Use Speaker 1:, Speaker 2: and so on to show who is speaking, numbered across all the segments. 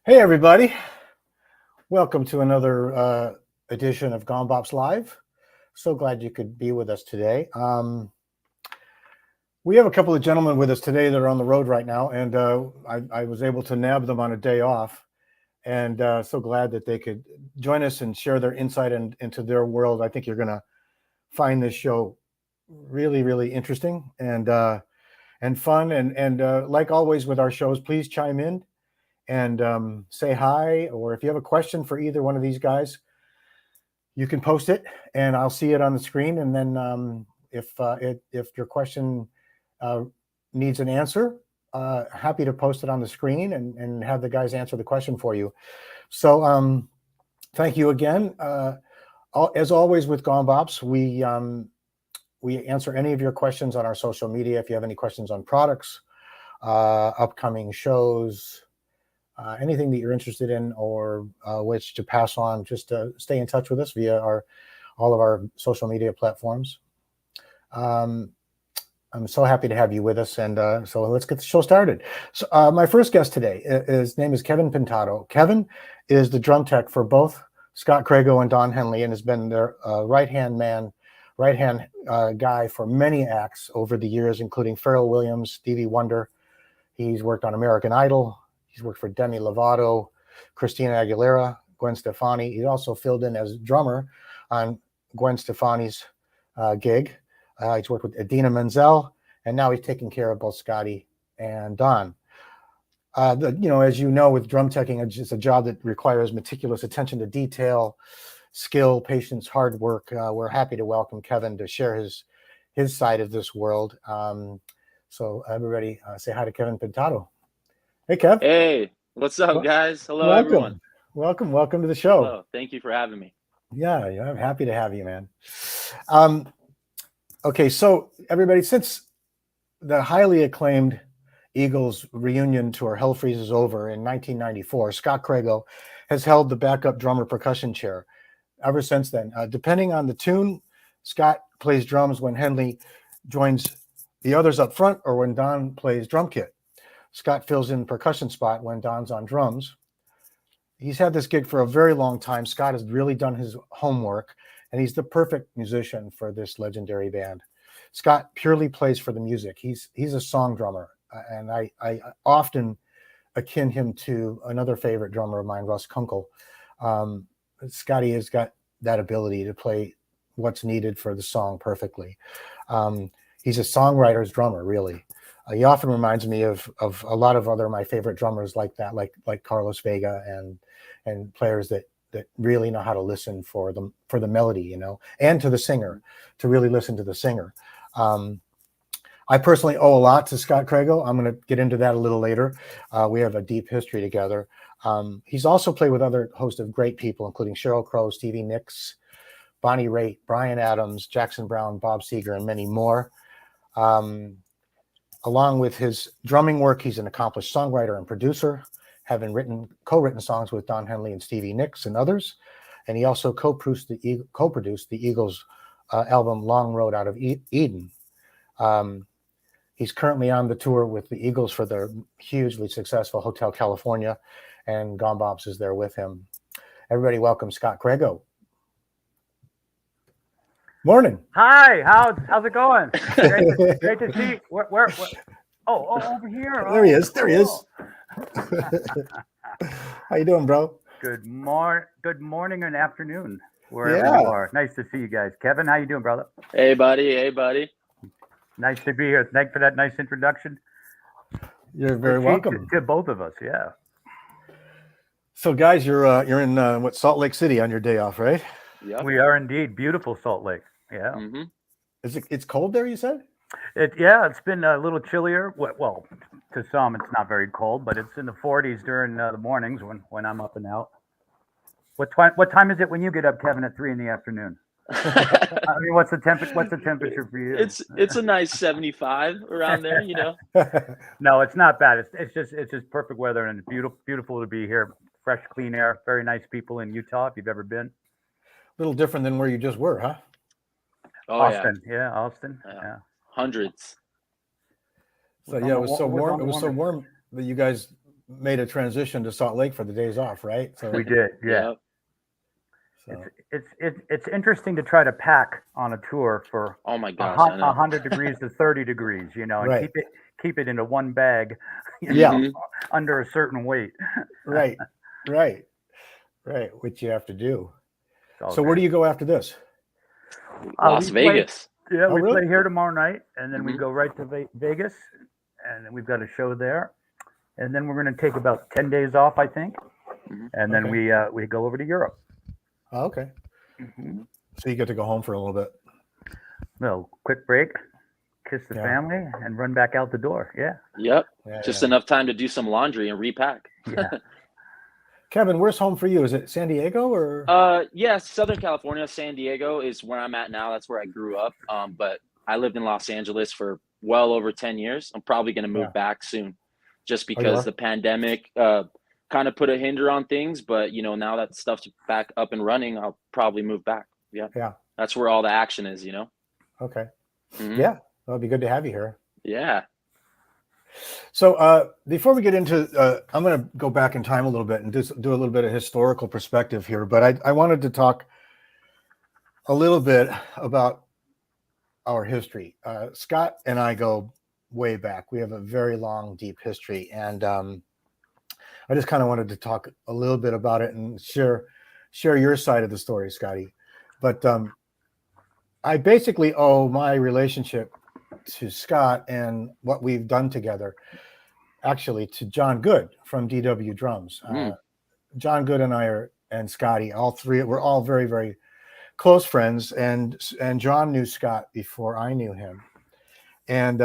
Speaker 1: Hey everybody, welcome to another edition of Gombops Live. So glad you could be with us today. We have a couple of gentlemen with us today that are on the road right now, and I was able to nab them on a day off, and so glad that they could join us and share their insight into their world. I think you're going to find this show really, really interesting and fun. And like always with our shows, please chime in and say hi, or if you have a question for either one of these guys, you can post it and I'll see it on the screen. And then if your question needs an answer, happy to post it on the screen and have the guys answer the question for you. So thank you again. As always with Gombops, we answer any of your questions on our social media. If you have any questions on products, upcoming shows, anything that you're interested in or which to pass on, just stay in touch with us via all of our social media platforms. I'm so happy to have you with us, and so let's get the show started. So my first guest today, his name is Kevin Pintado. Kevin is the drum tech for both Scott Crago and Don Henley, and has been their right-hand guy for many acts over the years, including Pharrell Williams, Stevie Wonder. He's worked on American Idol. He's worked for Demi Lovato, Christina Aguilera, Gwen Stefani. He also filled in as drummer on Gwen Stefani's gig. He's worked with Idina Menzel, and now he's taking care of both Scotty and Don. As you know, with drum teching, it's a job that requires meticulous attention to detail, skill, patience, hard work. We're happy to welcome Kevin to share his side of this world. So everybody say hi to Kevin Pintado. Hey, Kev.
Speaker 2: Hey, what's up, guys? Hello,
Speaker 1: welcome.
Speaker 2: Everyone.
Speaker 1: Welcome to the show.
Speaker 2: Hello. Thank you for having me.
Speaker 1: Yeah, I'm happy to have you, man. Okay, so everybody, since the highly acclaimed Eagles reunion tour, Hell Freezes Over, in 1994, Scott Crago has held the backup drummer percussion chair ever since then. Depending on the tune, Scott plays drums when Henley joins the others up front, or when Don plays drum kit. Scott fills in percussion spot when Don's on drums. He's had this gig for a very long time. Scott has really done his homework, and he's the perfect musician for this legendary band. Scott purely plays for the music. He's a song drummer, and I often akin him to another favorite drummer of mine, Russ Kunkel. Scotty has got that ability to play what's needed for the song perfectly. He's a songwriter's drummer, really. He often reminds me of a lot of my favorite drummers like that, like Carlos Vega and players that really know how to listen for the melody, and to the singer, to really listen to the singer. I personally owe a lot to Scott Crago. I'm going to get into that a little later. We have a deep history together. He's also played with other host of great people, including Sheryl Crow, Stevie Nicks, Bonnie Raitt, Bryan Adams, Jackson Browne, Bob Seger, and many more. Along with his drumming work, he's an accomplished songwriter and producer, having co-written songs with Don Henley and Stevie Nicks and others. And he also co-produced the Eagles album Long Road Out of Eden. He's currently on the tour with the Eagles for their hugely successful Hotel California, and Gombops is there with him. Everybody welcome Scott Crago. Morning.
Speaker 3: Hi, how's it going? Great to see. Where? Oh, over here.
Speaker 1: There he is. There he is. How you doing, bro?
Speaker 3: Good morning and afternoon, wherever you are. Nice to see you guys. Kevin, how you doing, brother?
Speaker 2: Hey, buddy.
Speaker 3: Nice to be here. Thanks for that nice introduction.
Speaker 1: You're very welcome.
Speaker 3: To both of us, yeah.
Speaker 1: So, guys, you're in Salt Lake City on your day off, right?
Speaker 2: Yeah.
Speaker 3: We are indeed. Beautiful Salt Lake. Yeah.
Speaker 2: Mm-hmm.
Speaker 1: It's cold there, you said?
Speaker 3: It's been a little chillier. Well, to some it's not very cold, but it's in the 40s during the mornings when I'm up and out. What time is it when you get up, Kevin, at 3 p.m? I mean, what's the temperature for you?
Speaker 2: It's a nice 75 around there,
Speaker 3: No, it's not bad. It's just perfect weather, and it's beautiful to be here. Fresh, clean air. Very nice people in Utah. If you've ever been.
Speaker 1: A little different than where you just were, huh?
Speaker 2: Oh,
Speaker 3: Austin, yeah, Austin, yeah.
Speaker 2: Hundreds.
Speaker 1: So yeah, it was so warm. It was so warm that you guys made a transition to Salt Lake for the days off, right? So
Speaker 3: We did, yeah.
Speaker 2: Yep.
Speaker 1: so,
Speaker 3: It's interesting to try to pack on a tour for
Speaker 2: Oh my gosh, I know.
Speaker 3: 100 degrees to 30 degrees, and
Speaker 1: Right.
Speaker 3: keep it into one bag,
Speaker 1: Yeah.
Speaker 2: Mhm.
Speaker 3: under a certain weight.
Speaker 1: right, right, right. Which you have to do.
Speaker 3: It's all
Speaker 1: So where do
Speaker 3: good.
Speaker 1: you go after this?
Speaker 2: Las
Speaker 3: we play-
Speaker 2: Vegas.
Speaker 3: Yeah,
Speaker 1: Oh,
Speaker 3: we
Speaker 1: really?
Speaker 3: play here tomorrow night, and then we
Speaker 2: Mhm.
Speaker 3: go right to Vegas, and then we've got a show there, and then we're going to take about 10 days off, I think,
Speaker 2: Mhm.
Speaker 3: and then
Speaker 1: Okay.
Speaker 3: we go over to Europe.
Speaker 1: Oh, okay. So you get to go home for a little bit.
Speaker 3: No, quick break, kiss the
Speaker 1: Yeah.
Speaker 3: family, and run back out the door. Yeah,
Speaker 2: Yep.
Speaker 1: Yeah,
Speaker 2: Just
Speaker 1: yeah.
Speaker 2: enough time to do some laundry and repack.
Speaker 3: yeah.
Speaker 1: Kevin, where's home for you? Is it San Diego or?
Speaker 2: Yeah, Southern California, San Diego is where I'm at now. That's where I grew up. But I lived in Los Angeles for well over 10 years. I'm probably going to move
Speaker 1: Yeah.
Speaker 2: back soon just
Speaker 1: Oh, you
Speaker 2: because
Speaker 1: are?
Speaker 2: the pandemic kind of put a hinder on things. But, now that stuff's back up and running, I'll probably move back. Yeah.
Speaker 1: Yeah.
Speaker 2: That's where all the action is,
Speaker 1: Okay.
Speaker 2: Mhm.
Speaker 1: Yeah. Well, it'd be good to have you here.
Speaker 2: Yeah.
Speaker 1: So before we get into, I'm going to go back in time a little bit and just do a little bit of historical perspective here. But I wanted to talk a little bit about our history. Scott and I go way back. We have a very long, deep history. And I just kind of wanted to talk a little bit about it and share your side of the story, Scotty. But I basically owe my relationship to Scott and what we've done together actually to John Good from DW Drums. John Good and I and Scotty, all three, we're all very, very close friends. And John knew Scott before I knew him. And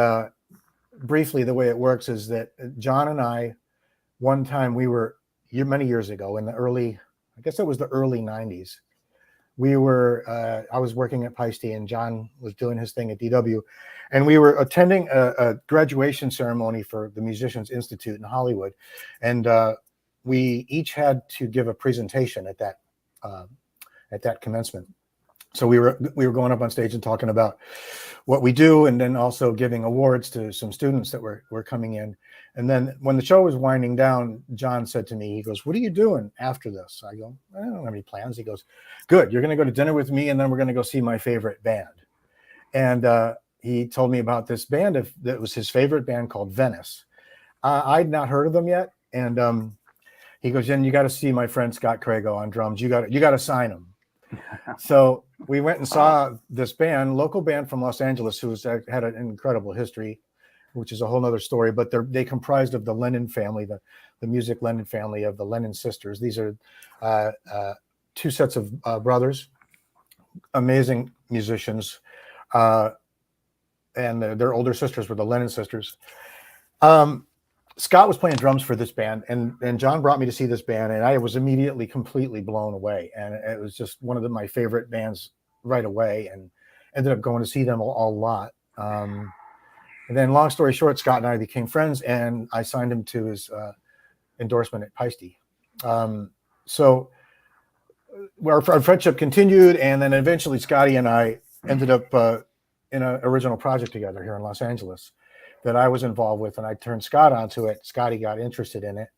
Speaker 1: briefly, the way it works is that John and I, one time we were many years ago in the early, I guess it was the early 90s. We were, I was working at Peisty and John was doing his thing at DW. And we were attending a graduation ceremony for the Musicians Institute in Hollywood. And we each had to give a presentation at that commencement. So we were going up on stage and talking about what we do, and then also giving awards to some students that were coming in. And then when the show was winding down, John said to me, he goes, "What are you doing after this?" I go, "I don't have any plans." He goes, "Good, you're going to go to dinner with me, and then we're going to go see my favorite band." And he told me about this band that was his favorite band called Venice. I'd not heard of them yet, and he goes, "Jen, you got to see my friend Scott Crago on drums. You got to sign him." So we went and saw this band, local band from Los Angeles, who's had an incredible history, which is a whole nother story. But they comprised of the Lennon family, the music Lennon family of the Lennon sisters. These are two sets of brothers, amazing musicians, and their older sisters were the Lennon sisters. Scott was playing drums for this band, and John brought me to see this band, and I was immediately completely blown away. And it was just one of my favorite bands right away, and ended up going to see them a lot. And then long story short, Scott and I became friends, and I signed him to his endorsement at Peisty. So our friendship continued, and then eventually Scotty and I ended up in an original project together here in Los Angeles that I was involved with, and I turned Scott onto it. Scotty got interested in it,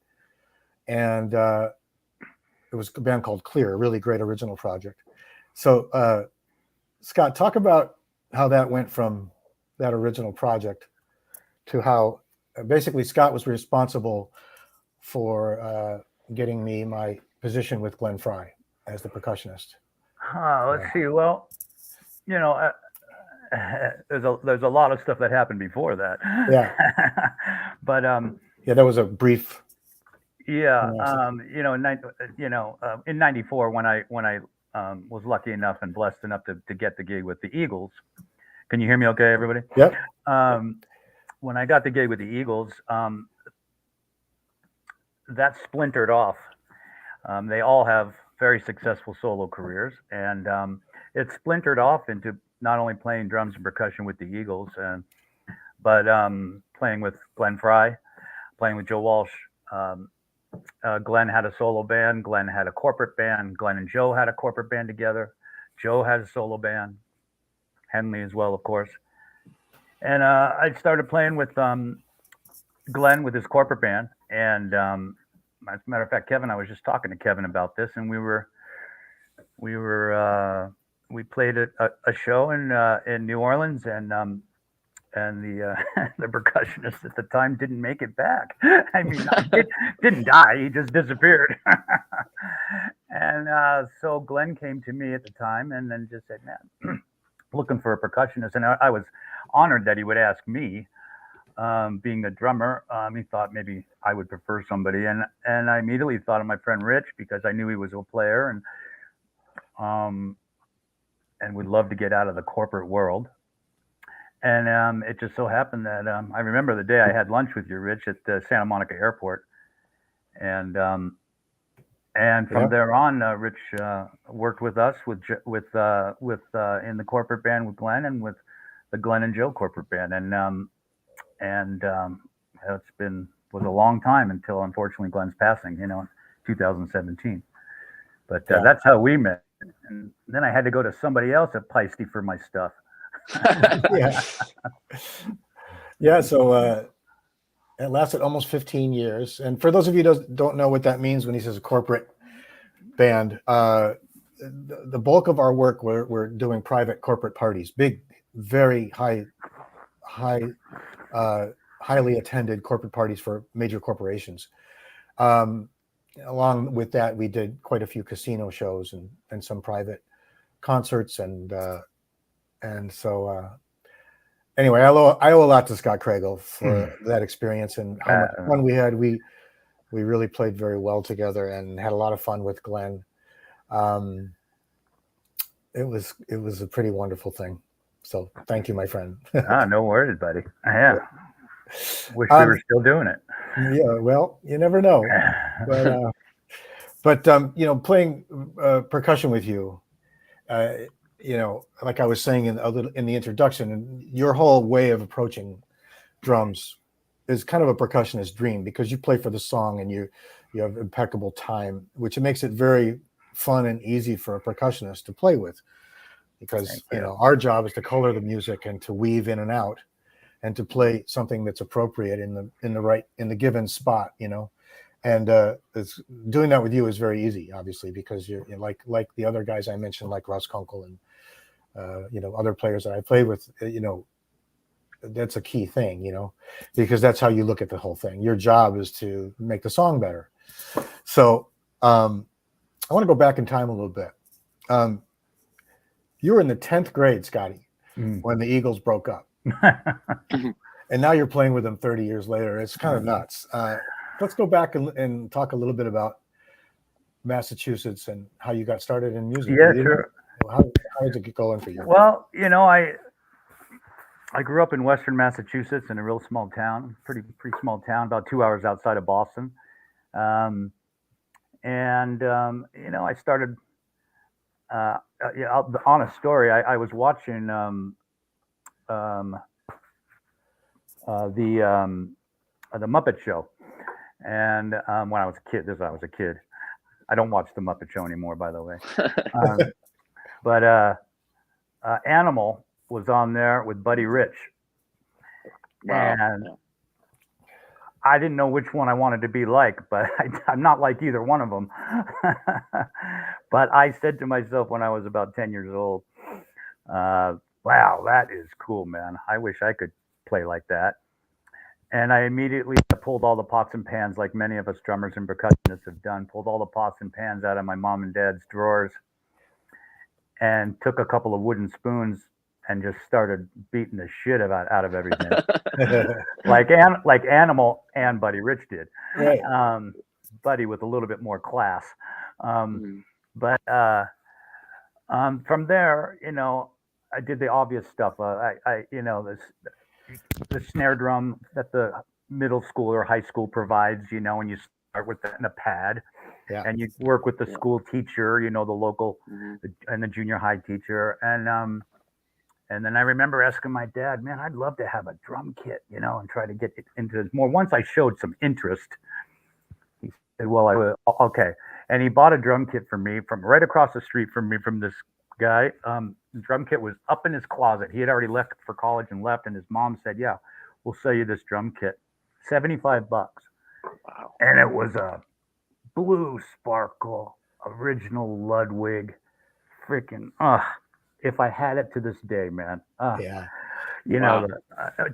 Speaker 1: and it was a band called Clear, a really great original project. So Scott, talk about how that went from that original project to how basically Scott was responsible for getting me my position with Glenn Frey as the percussionist.
Speaker 3: Let's see. Well, there's a lot of stuff that happened before that.
Speaker 1: Yeah.
Speaker 3: But
Speaker 1: yeah, that was a brief.
Speaker 3: Yeah. In '94 when I was lucky enough and blessed enough to get the gig with the Eagles. Can you hear me? Okay, everybody.
Speaker 1: Yep.
Speaker 3: When I got the gig with the Eagles, that splintered off. They all have very successful solo careers, and it splintered off into not only playing drums and percussion with the Eagles, but playing with Glenn Frey, playing with Joe Walsh. Glenn had a solo band. Glenn had a corporate band. Glenn and Joe had a corporate band together. Joe had a solo band. Henley as well, of course. And I started playing with Glenn with his corporate band. And as a matter of fact, Kevin, I was just talking to Kevin about this, and we played a show in New Orleans, and the the percussionist at the time didn't make it back. I mean, didn't die; he just disappeared. And so Glenn came to me at the time, and then just said, "Man, looking for a percussionist." And I was honored that he would ask me, being the drummer. He thought maybe I would prefer somebody, and I immediately thought of my friend Rich because I knew he was a player and would love to get out of the corporate world. And it just so happened that I remember the day I had lunch with you, Rich, at the Santa Monica Airport, and from there on, Rich worked with us with in the corporate band with Glenn and with the Glenn and Joe corporate band, and was a long time until unfortunately Glenn's passing, in 2017. But that's how we met, and then I had to go to somebody else at Peisty for my stuff.
Speaker 1: Yeah. So it lasted almost 15 years. And for those of you who don't know what that means when he says a corporate band, the bulk of our work, we're doing private corporate parties, big, very highly attended corporate parties for major corporations. Along with that, we did quite a few casino shows and some private concerts, and so anyway, I owe a lot to Scott Crago for that experience and how much fun we had. We really played very well together and had a lot of fun with Glenn. It was a pretty wonderful thing. So thank you, my friend.
Speaker 3: No worries, buddy. Yeah. Wish we were still doing it.
Speaker 1: Yeah, well, you never know. But playing percussion with you, like I was saying in the introduction, your whole way of approaching drums is kind of a percussionist dream because you play for the song and you have impeccable time, which makes it very fun and easy for a percussionist to play with, because our job is to color the music and to weave in and out and to play something that's appropriate in the given spot, and doing that with you is very easy, obviously, because you're like the other guys I mentioned, like Russ Kunkel and other players that I played with, that's a key thing, because that's how you look at the whole thing. Your job is to make the song better. So I want to go back in time a little bit. You were in the 10th grade, Scotty, when the Eagles broke up. And now you're playing with them 30 years later. It's kind of nuts. Let's go back and talk a little bit about Massachusetts and how you got started in music.
Speaker 3: Yeah, sure.
Speaker 1: How did it get going for you?
Speaker 3: Well, I grew up in Western Massachusetts in a real small town, pretty small town, about 2 hours outside of Boston. I started. The honest story. I was watching the Muppet Show, and when I was a kid. I don't watch the Muppet Show anymore, by the way. But Animal was on there with Buddy Rich. Wow. And I didn't know which one I wanted to be like, but I'm not like either one of them. But I said to myself when I was about 10 years old, wow, that is cool, man. I wish I could play like that. And I immediately pulled all the pots and pans, like many of us drummers and percussionists have done, pulled all the pots and pans out of my mom and dad's drawers and took a couple of wooden spoons and just started beating the shit out of everything. like Animal and Buddy Rich did.
Speaker 1: Right.
Speaker 3: Buddy with a little bit more class. But from there, I did the obvious stuff. The snare drum that the middle school or high school provides, and you start with that in a pad, and you work with the school teacher, the local and the junior high teacher, and then I remember asking my dad, man, I'd love to have a drum kit, and try to get it into it more. Once I showed some interest, he said, well, I will. Okay. And he bought a drum kit for me from right across the street from me, from this guy. The drum kit was up in his closet. He had already left for college and left. And his mom said, yeah, we'll sell you this drum kit, $75.
Speaker 2: Wow.
Speaker 3: And it was a blue sparkle, original Ludwig, freaking, if I had it to this day, man,
Speaker 1: Yeah.
Speaker 3: you
Speaker 2: Wow.
Speaker 3: know,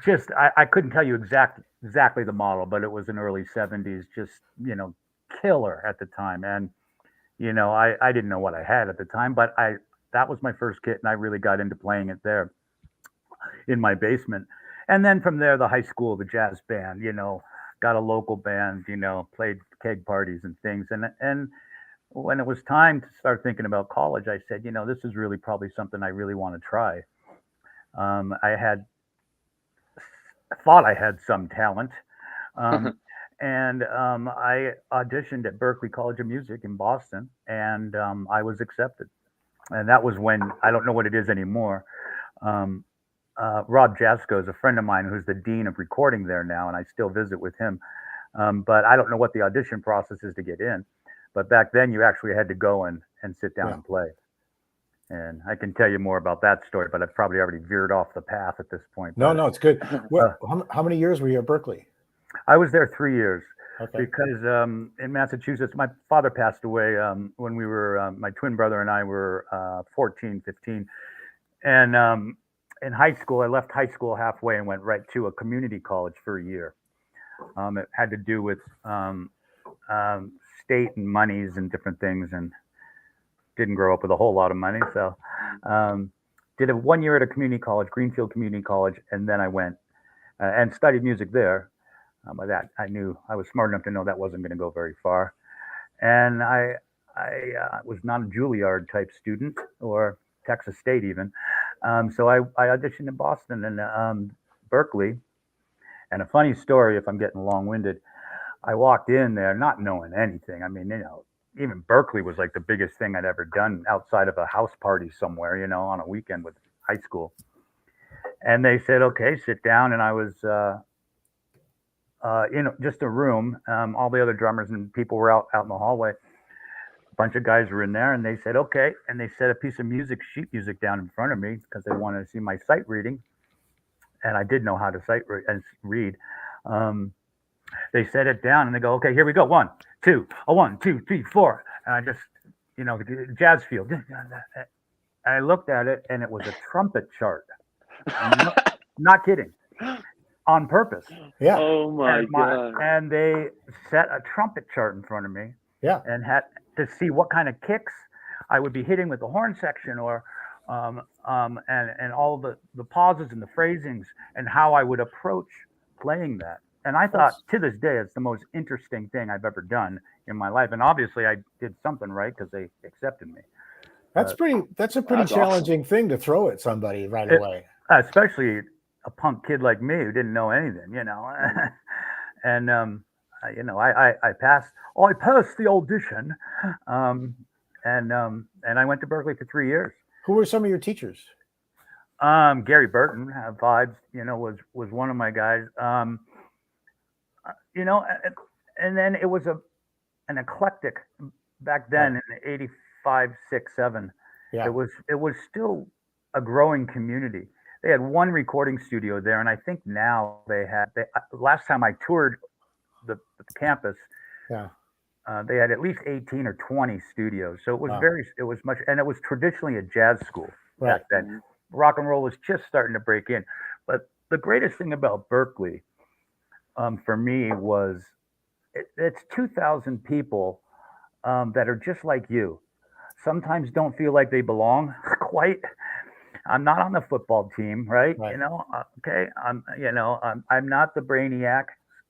Speaker 3: just, I couldn't tell you exactly the model, but it was an early 70s, just, killer at the time. And, I didn't know what I had at the time, but that was my first kit and I really got into playing it there in my basement. And then from there, the high school, the jazz band, got a local band, played keg parties and things. And when it was time to start thinking about college, I said, this is really probably something I really want to try. I had thought I had some talent. Um, and I auditioned at Berklee College of Music in Boston, and I was accepted. And that was when I don't know what it is anymore. Um, Rob Jasko is a friend of mine who's the dean of recording there now, and I still visit with him. But I don't know what the audition process is to get in. But back then, you actually had to go and sit down
Speaker 1: Yeah.
Speaker 3: and play. And I can tell you more about that story, but I've probably already veered off the path at this point.
Speaker 1: No,
Speaker 3: But
Speaker 1: no, it's good. How many years were you at Berkeley?
Speaker 3: I was there 3 years
Speaker 1: Okay.
Speaker 3: because in Massachusetts, my father passed away when we were, my twin brother and I were 14, 15. And in high school, I left high school halfway and went right to a community college for a year. It had to do with state and monies and different things, and didn't grow up with a whole lot of money. So did a 1 year at a community college, Greenfield Community College, and then I went and studied music there. By that, I knew I was smart enough to know that wasn't going to go very far. And I was not a Juilliard type student or Texas State even. So I auditioned in Boston and Berkeley. And a funny story, if I'm getting long-winded, I walked in there not knowing anything. I mean, even Berkeley was like the biggest thing I'd ever done outside of a house party somewhere, on a weekend with high school. And they said, okay, sit down. And I was just a room. All the other drummers and people were out in the hallway. A bunch of guys were in there, and they said, okay. And they set a piece of sheet music down in front of me because they wanted to see my sight reading. And I did know how to read. They set it down, and they go, okay, here we go. 1, 2, 1, 2, 3, 4. And I just, the jazz field. I looked at it, and it was a trumpet chart. Not kidding. On purpose.
Speaker 1: Yeah.
Speaker 2: Oh my God.
Speaker 3: And they set a trumpet chart in front of me.
Speaker 1: Yeah.
Speaker 3: And had to see what kind of kicks I would be hitting with the horn section, or and all the pauses and the phrasings and how I would approach playing that. And I thought to this day it's the most interesting thing I've ever done in my life. And obviously I did something right because they accepted me.
Speaker 1: That's a pretty challenging thing to throw at somebody right away.
Speaker 3: Especially a punk kid like me who didn't know anything, And I passed. Oh, I passed the audition, and I went to Berkeley for 3 years.
Speaker 1: Who were some of your teachers?
Speaker 3: Gary Burton, Vibes, was one of my guys. And then it was an eclectic back then in '85, '86, '87.
Speaker 1: Yeah.
Speaker 3: It was still a growing community. They had one recording studio there, and I think now last time I toured the campus, they had at least 18 or 20 studios. So it was and it was traditionally a jazz school back then. Rock and roll was just starting to break in. But the greatest thing about Berkeley, for me, was it's 2,000 people that are just like you. Sometimes don't feel like they belong quite. I'm not on the football team, right? Okay. I'm not the brainiac.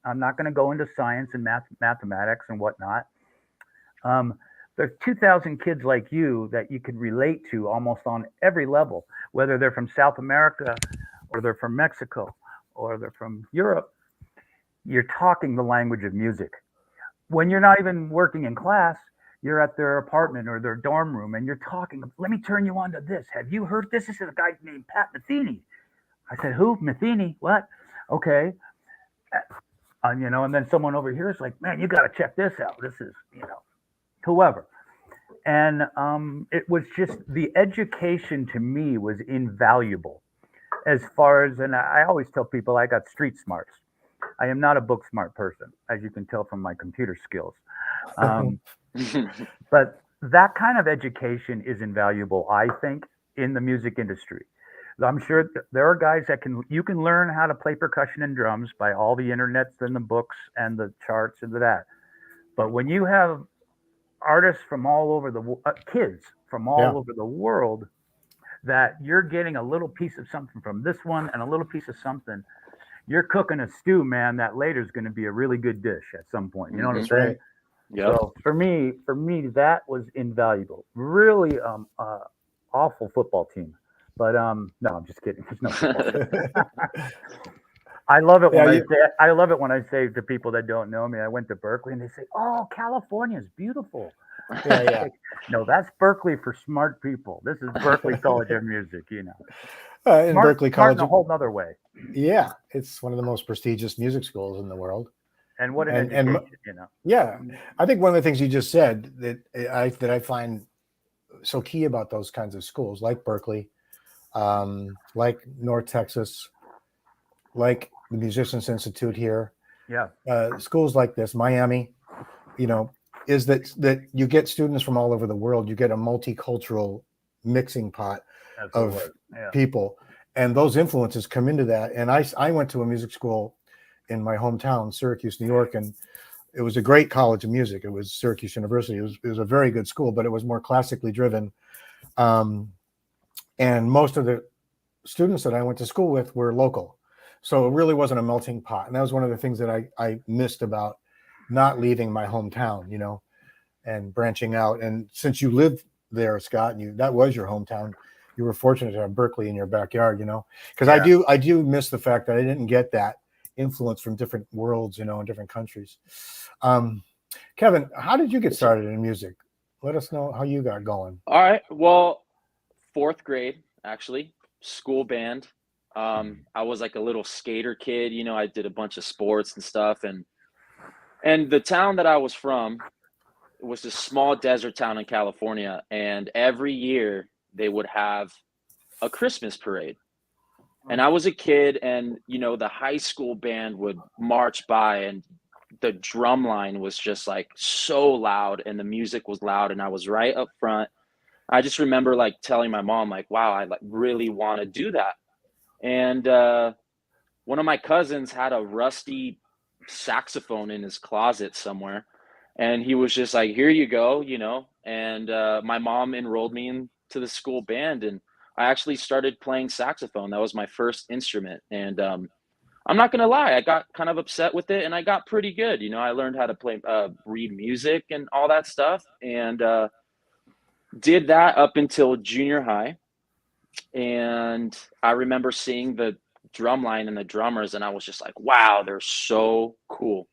Speaker 3: I'm not going to go into science and mathematics and whatnot. There's 2,000 kids like you that you can relate to almost on every level, whether they're from South America or they're from Mexico or they're from Europe. You're talking the language of music. When you're not even working in class, you're at their apartment or their dorm room and you're talking. Let me turn you on to this. Have you heard this? This is a guy named Pat Metheny. I said, who? Metheny? What? Okay. And then someone over here is like, man, you got to check this out. This is, whoever. And it was just the education to me was invaluable as far as, and I always tell people I got street smarts. I am not a book smart person, as you can tell from my computer skills. Um, but that kind of education is invaluable, I think, in the music industry. I'm sure there are guys that you can learn how to play percussion and drums by all the internets and the books and the charts and that. But when you have artists from all over kids from all over the world, that you're getting a little piece of something from this one and a little piece of something, you're cooking a stew, man, that later is going to be a really good dish at some point. You know what I'm saying?
Speaker 2: Yep.
Speaker 3: So for me, that was invaluable. Really, awful football team. But no, I'm just kidding. There's no football. I love it when I say to people that don't know me, I went to Berkeley, and they say, "Oh, California is beautiful."
Speaker 1: Yeah.
Speaker 3: No, that's Berkeley for smart people. This is Berkeley College of Music, you know.
Speaker 1: In Berkeley College,
Speaker 3: in a whole nother way.
Speaker 1: Yeah, it's one of the most prestigious music schools in the world.
Speaker 3: And what an education, you know.
Speaker 1: Yeah, I think one of the things you just said that I find so key about those kinds of schools, like Berkeley, like North Texas, like the Musicians Institute here, schools like this, Miami, you know, is that you get students from all over the world. You get a multicultural mixing pot of people, and those influences come into that. And I went to a music school in my hometown, Syracuse, New York, and it was a great college of music. It was Syracuse University. It was a very good school, but it was more classically driven. And most of the students that I went to school with were local. So it really wasn't a melting pot. And that was one of the things that I missed about not leaving my hometown, you know, and branching out. And since you lived there, Scott, and that was your hometown, you were fortunate to have Berkeley in your backyard, you know, because I do miss the fact that I didn't get that influence from different worlds, you know, in different countries. Kevin, how did you get started in music? Let us know how you got going.
Speaker 2: All right. Well, 4th grade, actually, school band. I was like a little skater kid, you know, I did a bunch of sports and stuff. And the town that I was from was this small desert town in California. And every year they would have a Christmas parade. And I was a kid, and, you know, the high school band would march by, and the drum line was just like so loud, and the music was loud, and I was right up front. I just remember like telling my mom, like, wow, I like really want to do that. And one of my cousins had a rusty saxophone in his closet somewhere, and he was just like, here you go, you know. And my mom enrolled me into the school band, and I actually started playing saxophone. That was my first instrument. And I'm not going to lie, I got kind of upset with it, and I got pretty good. You know, I learned how to play, read music and all that stuff, and did that up until junior high. And I remember seeing the drum line and the drummers, and I was just like, wow, they're so cool.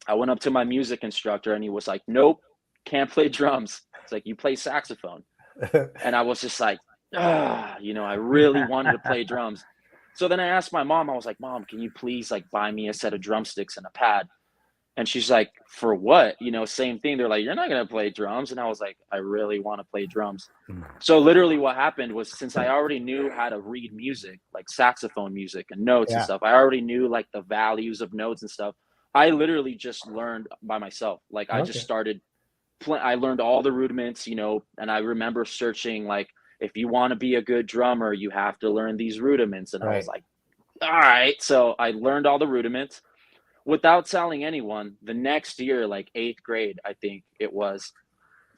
Speaker 2: I went up to my music instructor, and he was like, nope, can't play drums. It's like, you play saxophone. And I was just like, you know, I really wanted to play drums. So then I asked my mom, I was like, Mom, can you please like buy me a set of drumsticks and a pad? And she's like, for what? You know, same thing. They're like, you're not going to play drums. And I was like, I really want to play drums. So literally what happened was, since I already knew how to read music, like saxophone music and notes and stuff, I already knew like the values of notes and stuff. I literally just learned by myself. Like I just started I learned all the rudiments, you know, and I remember searching like, if you want to be a good drummer, you have to learn these rudiments. And I was like, all right. So I learned all the rudiments without telling anyone. The next year, like 8th grade, I think it was,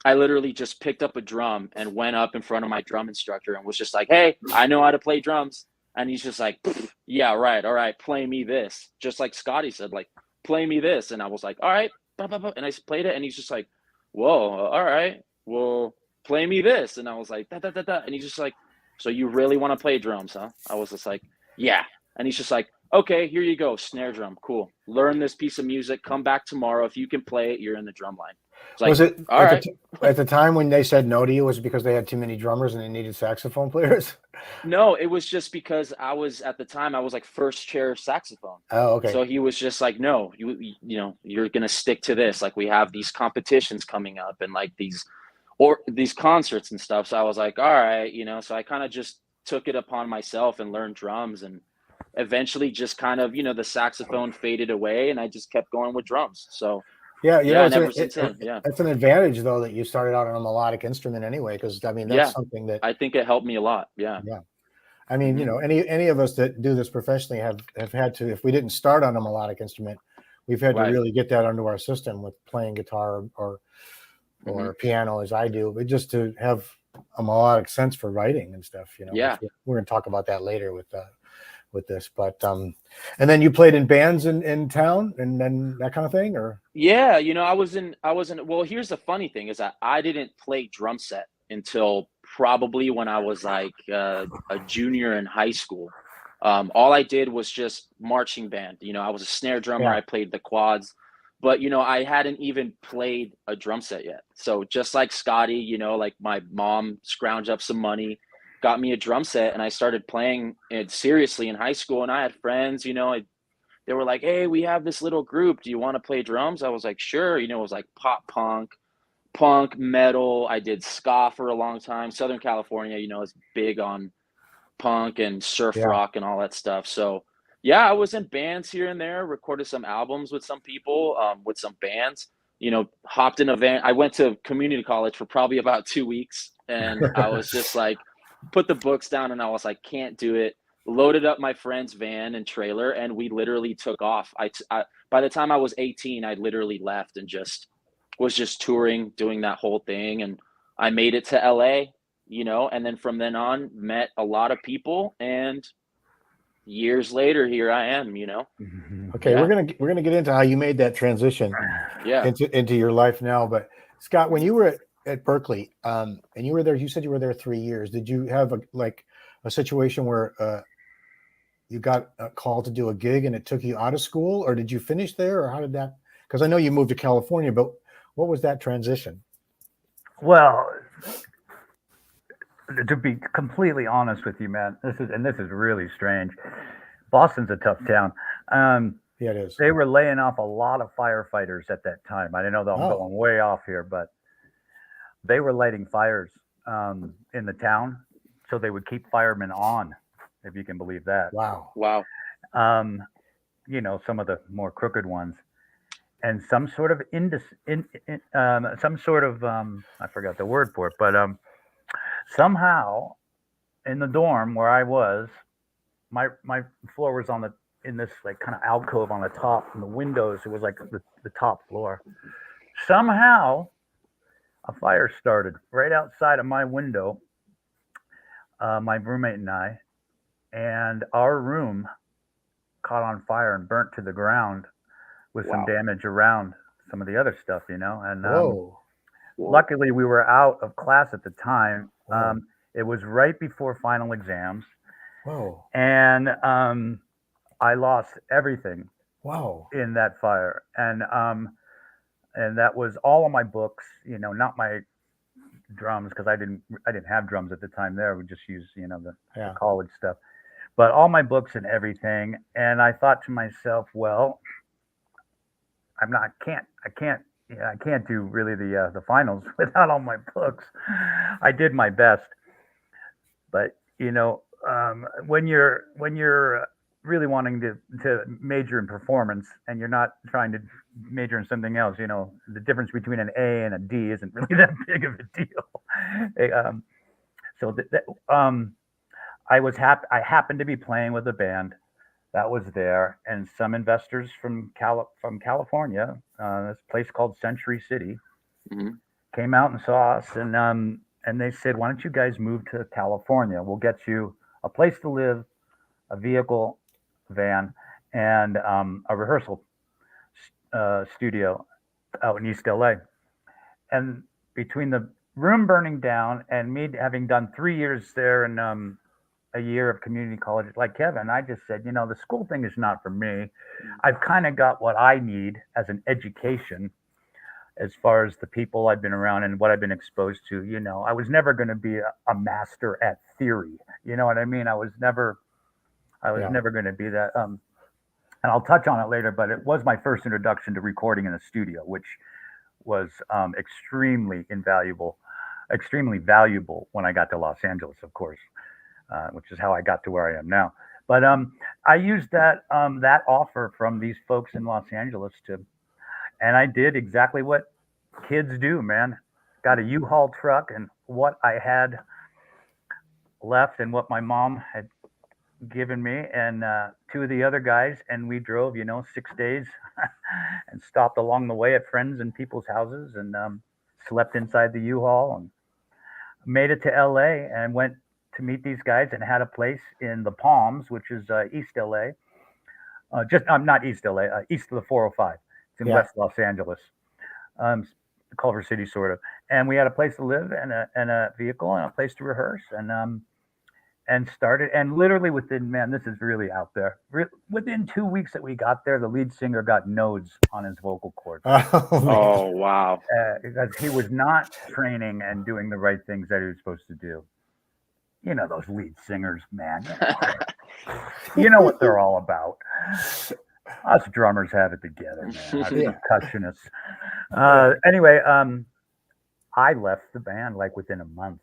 Speaker 2: I literally just picked up a drum and went up in front of my drum instructor and was just like, hey, I know how to play drums. And he's just like, yeah, right. All right. Play me this. Just like Scotty said, like, play me this. And I was like, all right. And I played it. And he's just like, whoa, all right. Well, play me this. And I was like, da, da, da, da. And he's just like, so you really want to play drums, huh? I was just like, yeah. And he's just like, okay, here you go, snare drum, cool. Learn this piece of music, come back tomorrow. If you can play it, you're in the drum line. Like,
Speaker 1: was it
Speaker 2: all right.
Speaker 1: At the time when they said no to you, was it because they had too many drummers and they needed saxophone players?
Speaker 2: No, it was just because I was like first chair saxophone.
Speaker 1: Oh, okay.
Speaker 2: So he was just like, no, you know, you're going to stick to this. Like we have these competitions coming up and like these concerts and stuff. So I was like, all right, you know, so I kind of just took it upon myself and learned drums. And eventually just kind of, the saxophone faded away and I just kept going with drums. So
Speaker 1: Yeah,
Speaker 2: yeah, and ever since then,
Speaker 1: it's an advantage though that you started out on a melodic instrument anyway, because I mean that's
Speaker 2: yeah,
Speaker 1: something that
Speaker 2: I think it helped me a lot. Yeah.
Speaker 1: yeah. I mean,
Speaker 2: Mhm.
Speaker 1: any of us that do this professionally have had to, if we didn't start on a melodic instrument, we've had to
Speaker 2: Right.
Speaker 1: really get that onto our system with playing guitar or
Speaker 2: Mhm.
Speaker 1: piano as I do, but just to have a melodic sense for writing and stuff,
Speaker 2: Yeah.
Speaker 1: which we're going to talk about that later with this. But and then you played in bands in town and then that kind of thing, or
Speaker 2: Yeah, I was in well, here's the funny thing is that I didn't play drum set until probably when I was like a junior in high school. All I did was just marching band. I was a snare drummer,
Speaker 1: yeah,
Speaker 2: I played the quads, but I hadn't even played a drum set yet. So just like Scotty, like my mom scrounged up some money, got me a drum set, and I started playing it seriously in high school. And I had friends, they were like, "Hey, we have this little group. Do you want to play drums?" I was like, "Sure." It was like pop punk, metal. I did ska for a long time. Southern California, is big on punk and surf
Speaker 1: yeah,
Speaker 2: rock and all that stuff. So, yeah, I was in bands here and there, recorded some albums with some people, with some bands. Hopped in a van. I went to community college for probably about 2 weeks, and I was just like, put the books down, and I was like, can't do it. Loaded up my friend's van and trailer, and we literally took off. By the time I was 18, I literally left and was just touring, doing that whole thing, and I made it to LA, and then from then on, met a lot of people, and years later, here I am.
Speaker 1: okay.
Speaker 2: Yeah,
Speaker 1: We're gonna get into how you made that transition
Speaker 2: yeah.
Speaker 1: into your life now. But Scott, when you were at Berkeley, and you were there, you said you were there 3 years. Did you have a situation where you got a call to do a gig and it took you out of school, or did you finish there, or how did that? Because I know you moved to California, but what was that transition?
Speaker 3: Well, to be completely honest with you, man, this is really strange. Boston's a tough town.
Speaker 1: Yeah, it is.
Speaker 3: They were laying off a lot of firefighters at that time. I don't know that I'm
Speaker 1: Oh,
Speaker 3: going way off here, but they were lighting fires in the town, so they would keep firemen on, if you can believe that.
Speaker 1: wow.
Speaker 2: Wow.
Speaker 3: Um, some of the more crooked ones, and some sort of some sort of I forgot the word for it, but somehow in the dorm where I was, my floor was in this like kind of alcove on the top, and the windows, it was like the top floor. Somehow a fire started right outside of my window, my roommate and our room caught on fire and burnt to the ground with some
Speaker 2: Wow.
Speaker 3: damage around some of the other stuff, and
Speaker 1: Whoa.
Speaker 3: luckily we were out of class at the time.
Speaker 1: Whoa.
Speaker 3: It was right before final exams,
Speaker 1: Whoa.
Speaker 3: and I lost everything
Speaker 1: Wow.
Speaker 3: in that fire, and that was all of my books. Not my drums, because I didn't have drums at the time. There, we just used the
Speaker 1: Yeah.
Speaker 3: college stuff, but all my books and everything. And I thought to myself, well, I can't do really the finals without all my books. I did my best, but when you're really wanting to major in performance and you're not trying to major in something else, the difference between an A and a D isn't really that big of a deal. So I happened to be playing with a band that was there, and some investors from California, this place called Century City,
Speaker 2: Mhm.
Speaker 3: came out and saw us, and they said, "Why don't you guys move to California? We'll get you a place to live, a vehicle, van, and a rehearsal studio out in East LA." And between the room burning down and me having done 3 years there and a year of community college, like Kevin, I just said, the school thing is not for me. I've kind of got what I need as an education, as far as the people I've been around and what I've been exposed to. I was never going to be a master at theory. You know what I mean? I was
Speaker 1: Yeah.
Speaker 3: never going to be that. And I'll touch on it later, but it was my first introduction to recording in a studio, which was extremely valuable when I got to Los Angeles, of course, which is how I got to where I am now. But I used that that offer from these folks in Los Angeles and I did exactly what kids do, man. Got a U-Haul truck and what I had left and what my mom had given me and two of the other guys, and we drove, 6 days and stopped along the way at friends and people's houses and slept inside the U-Haul and made it to LA and went to meet these guys and had a place in the Palms, which is East LA. Just I'm not East LA, east of the 405. It's in
Speaker 1: Yeah.
Speaker 3: West Los Angeles, Culver City, sort of. And we had a place to live and a vehicle and a place to rehearse and started. And literally within, man, this is really out there. Within 2 weeks that we got there, the lead singer got nodes on his vocal cords.
Speaker 2: Oh, wow.
Speaker 3: Because he was not training and doing the right things that he was supposed to do. You know those lead singers, man. You know what they're all about. Us drummers have it together, man. Us percussionists. Anyway, I left the band like within a month.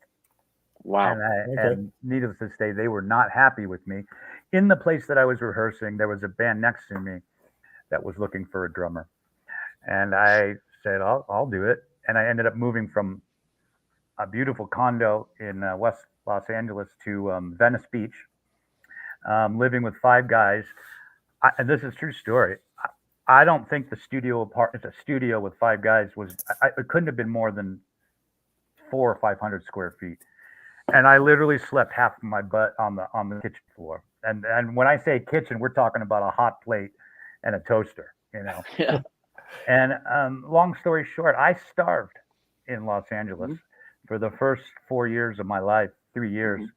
Speaker 2: Wow.
Speaker 3: And needless to say, they were not happy with me. In the place that I was rehearsing, there was a band next to me that was looking for a drummer. And I said, I'll do it. And I ended up moving from a beautiful condo in West Los Angeles to Venice Beach, living with 5 guys. And this is a true story. I don't think the studio apartment, a studio with 5 guys, it couldn't have been more than 400 or 500 square feet. And I literally slept half of my butt on the kitchen floor. And when I say kitchen, we're talking about a hot plate and a toaster,
Speaker 2: Yeah.
Speaker 3: And long story short, I starved in Los Angeles for the first 4 years of my life, 3 years.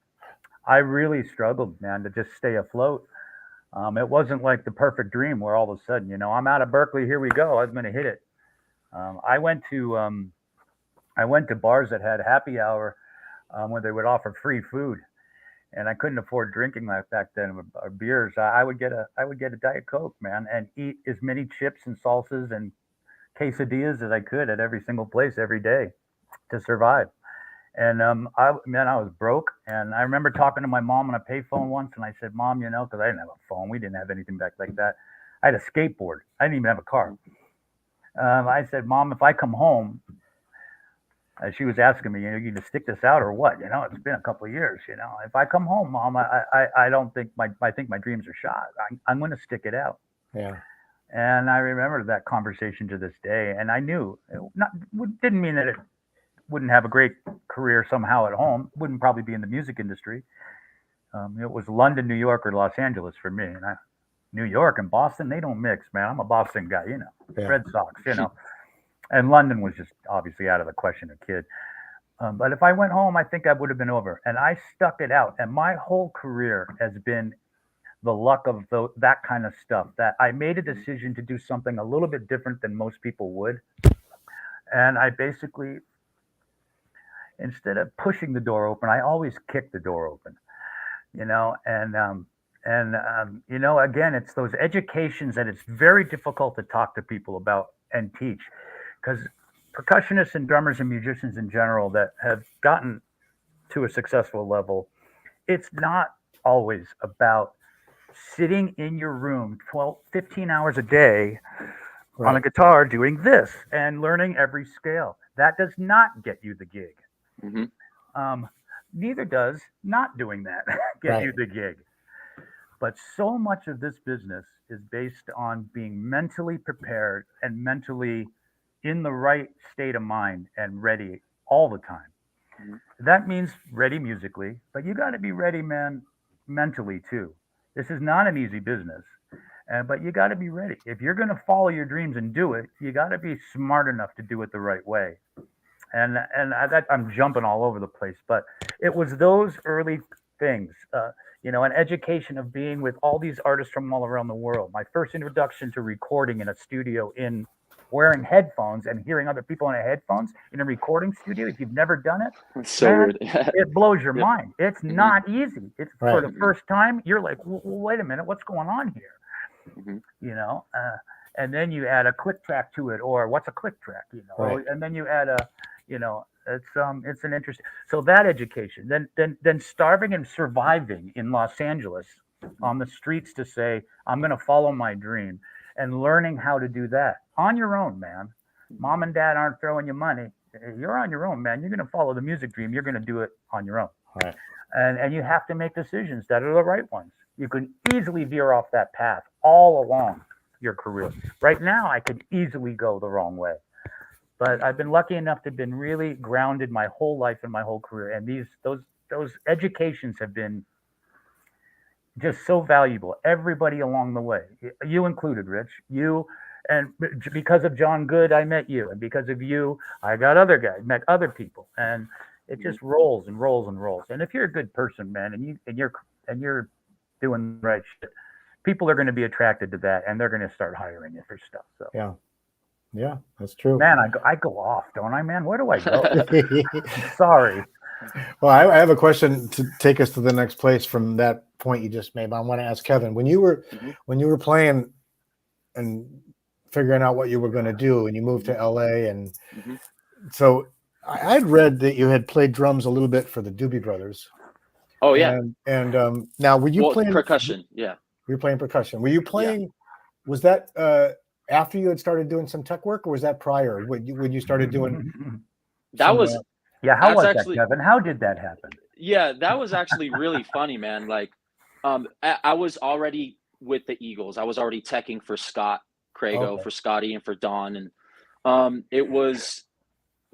Speaker 3: I really struggled, man, to just stay afloat. It wasn't like the perfect dream where all of a sudden, I'm out of Berkeley. Here we go. I was going to hit it. I went to bars that had happy hour where they would offer free food, and I couldn't afford drinking like back then or beers. I would get a Diet Coke, man, and eat as many chips and salsas and quesadillas as I could at every single place every day to survive. And I was broke. And I remember talking to my mom on a payphone once, and I said, "Mom, because I didn't have a phone, we didn't have anything back like that. I had a skateboard. I didn't even have a car." I said, "Mom, if I come home," she was asking me, "You to stick this out or what? It's been a couple of years. If I come home, Mom, I don't think I think my dreams are shot. I'm going to stick it out."
Speaker 1: Yeah.
Speaker 3: And I remember that conversation to this day. And I knew didn't mean that it wouldn't have a great career somehow at home. Wouldn't probably be in the music industry. It was London, New York, or Los Angeles for me. And New York and Boston, they don't mix, man. I'm a Boston guy,
Speaker 1: Yeah.
Speaker 3: Red Sox, And London was just obviously out of the question, a kid. But if I went home, I think I would have been over. And I stuck it out. And my whole career has been the luck of that kind of stuff, that I made a decision to do something a little bit different than most people would. And I basically, instead of pushing the door open, I always kick the door open, again, it's those educations that it's very difficult to talk to people about and teach, because percussionists and drummers and musicians in general that have gotten to a successful level, it's not always about sitting in your room 15 hours a day on a guitar doing this and learning every scale. That does not get you the gig. Neither does not doing that get you the gig. But so much of this business is based on being mentally prepared and mentally in the right state of mind and ready all the time. That means ready musically, but you got to be ready, man, mentally too. This is not an easy business, but you got to be ready. If you're going to follow your dreams and do it, you got to be smart enough to do it the right way. And I'm jumping all over the place, but it was those early things, an education of being with all these artists from all around the world. My first introduction to recording in a studio, in wearing headphones and hearing other people in headphones in a recording studio. If you've never done it,
Speaker 2: it's so weird.
Speaker 3: It blows your mind. It's not easy. It's for the first time, you're like, wait a minute, what's going on here? And then you add a click track to it, or what's a click track, and then you add it's an interesting. So that education, then starving and surviving in Los Angeles on the streets to say, I'm going to follow my dream, and learning how to do that on your own, man. Mom and dad aren't throwing you money. You're on your own, man. You're going to follow the music dream. You're going to do it on your own.
Speaker 1: Right.
Speaker 3: And you have to make decisions that are the right ones. You can easily veer off that path all along your career. Right now, I could easily go the wrong way. But I've been lucky enough to have been really grounded my whole life and my whole career. And those educations have been just so valuable. Everybody along the way, you included, Rich. And because of John Good, I met you. And because of you, I got other guys, met other people. And it just rolls and rolls and rolls. And if you're a good person, man, and you're doing the right shit, people are going to be attracted to that, and they're going to start hiring you for stuff. So
Speaker 1: yeah, that's true.
Speaker 3: Man, I go off, don't I, man? Where do I go? Sorry.
Speaker 1: Well, I have a question to take us to the next place from that point you just made. But I want to ask Kevin, when you were playing and figuring out what you were going to do, and you moved to LA, and so I had read that you had played drums a little bit for the Doobie Brothers.
Speaker 2: Oh yeah.
Speaker 1: And now were you playing
Speaker 2: percussion? Yeah.
Speaker 1: You were playing percussion. Were you playing? Yeah. Was that after you had started doing some tech work, or was that prior when you started doing?
Speaker 2: That was.
Speaker 3: Yeah, how was actually, that, Kevin? How did that happen?
Speaker 2: Yeah, that was actually really funny, man. Like, I was already with the Eagles. I was already teching for Scott Crago, for Scotty, and for Don, and it was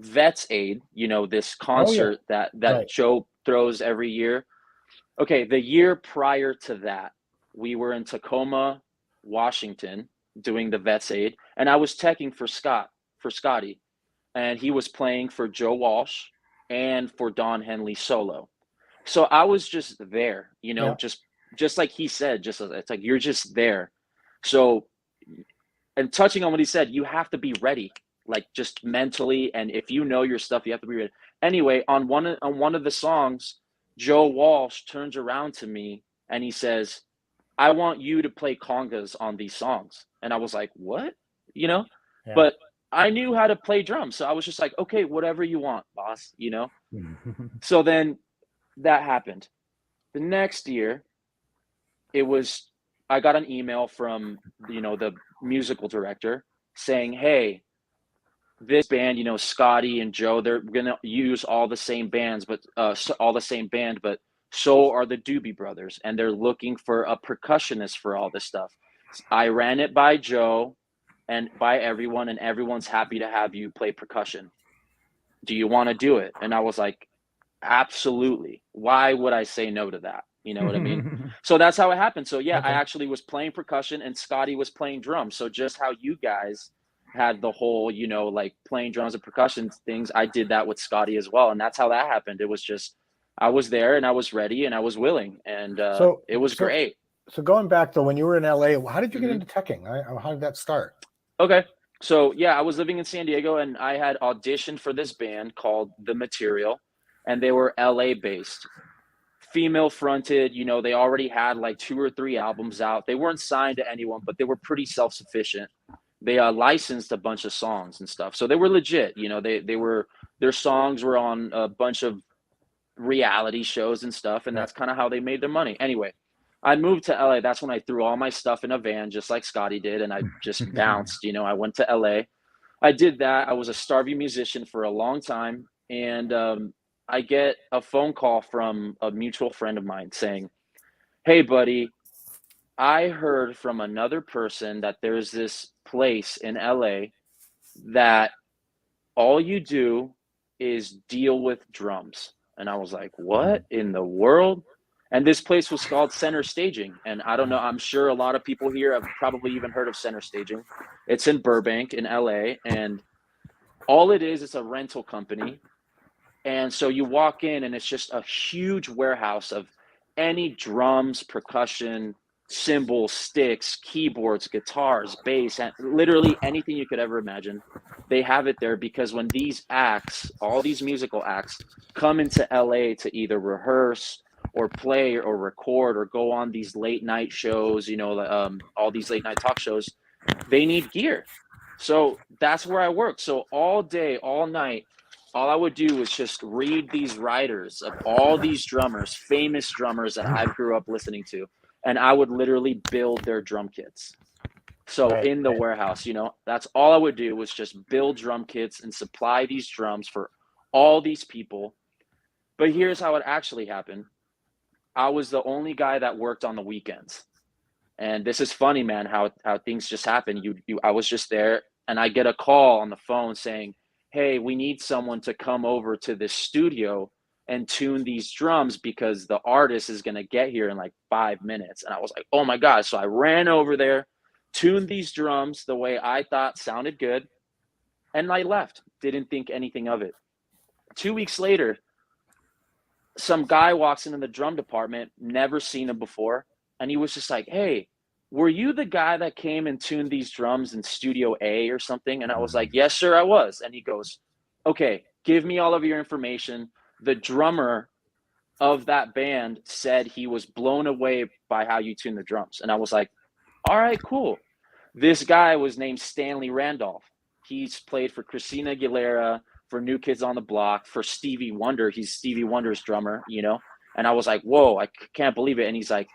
Speaker 2: Vets Aid. You know, this concert that right. Joe throws every year. Okay, the year prior to that, we were in Tacoma, Washington, doing the Vets Aid, and I was teching for Scotty, and he was playing for Joe Walsh and for Don Henley solo. So I was just there, you know, just like he said, it's like, you're just there. So, and touching on what he said, you have to be ready, like just mentally. And if you know your stuff, you have to be ready. Anyway, on one of the songs, Joe Walsh turns around to me and he says, I want you to play congas on these songs. And I was like, what? You know, but I knew how to play drums. So I was just like, okay, whatever you want, boss, you know? So then that happened. The next year, I got an email from, you know, the musical director saying, hey, this band, you know, Scotty and Joe, they're going to use all the same band, but so are the Doobie Brothers. And they're looking for a percussionist for all this stuff. I ran it by Joe and by everyone, and everyone's happy to have you play percussion. Do you want to do it? And I was like, absolutely. Why would I say no to that? You know what I mean? So that's how it happened. So yeah, I actually was playing percussion and Scotty was playing drums. So just how you guys had the whole, you know, like playing drums and percussion things, I did that with Scotty as well. And that's how that happened. It was just, I was there and I was ready and I was willing. And it was great.
Speaker 1: So going back though, when you were in LA, how did you get into teching? How did that start?
Speaker 2: Okay. So yeah, I was living in San Diego and I had auditioned for this band called The Material, and they were LA based, female fronted. You know, they already had like 2 or 3 albums out. They weren't signed to anyone, but they were pretty self-sufficient. They licensed a bunch of songs and stuff. So they were legit, you know, their songs were on a bunch of reality shows and stuff. And that's kind of how they made their money. Anyway, I moved to LA. That's when I threw all my stuff in a van, just like Scotty did. And I just bounced, you know, I went to LA. I did that. I was a starving musician for a long time. And I get a phone call from a mutual friend of mine saying, hey, buddy, I heard from another person that there's this place in LA that all you do is deal with drums. And I was like, what in the world? And this place was called Center Staging. And I don't know, I'm sure a lot of people here have probably even heard of Center Staging. It's in Burbank in LA. And all it is a rental company. And so you walk in and it's just a huge warehouse of any drums, percussion, cymbals, sticks, keyboards, guitars, bass, and literally anything you could ever imagine. They have it there because when these acts, all these musical acts, come into LA to either rehearse or play or record or go on these late night shows, you know, all these late night talk shows, they need gear. So that's where I work. So all day, all night, all I would do was just read these writers of all these drummers, famous drummers that I grew up listening to. and I would literally build their drum kits. So
Speaker 1: Right,
Speaker 2: in the warehouse, you know, that's all I would do was just build drum kits and supply these drums for all these people. But here's how it actually happened. I was the only guy that worked on the weekends. And this is funny, man, how things just happen. I was just there and I get a call on the phone saying, "Hey, we need someone to come over to this studio and tune these drums because the artist is going to get here in like 5 minutes." And I was like, "Oh my God." So I ran over there, tuned these drums the way I thought sounded good, and I left. Didn't think anything of it. 2 weeks later, some guy walks into the drum department, never seen him before, and he was just like, "Hey, were you the guy that came and tuned these drums in Studio A or something?" And I was like, "Yes, sir, I was." And he goes, "Okay, give me all of your information." The drummer of that band said he was blown away by how you tune the drums. And I was like, "All right, cool." This guy was named Stanley Randolph. He's played for Christina Aguilera, for New Kids on the Block, for Stevie Wonder. He's Stevie Wonder's drummer, you know? And I was like, "Whoa, I can't believe it." And he's like,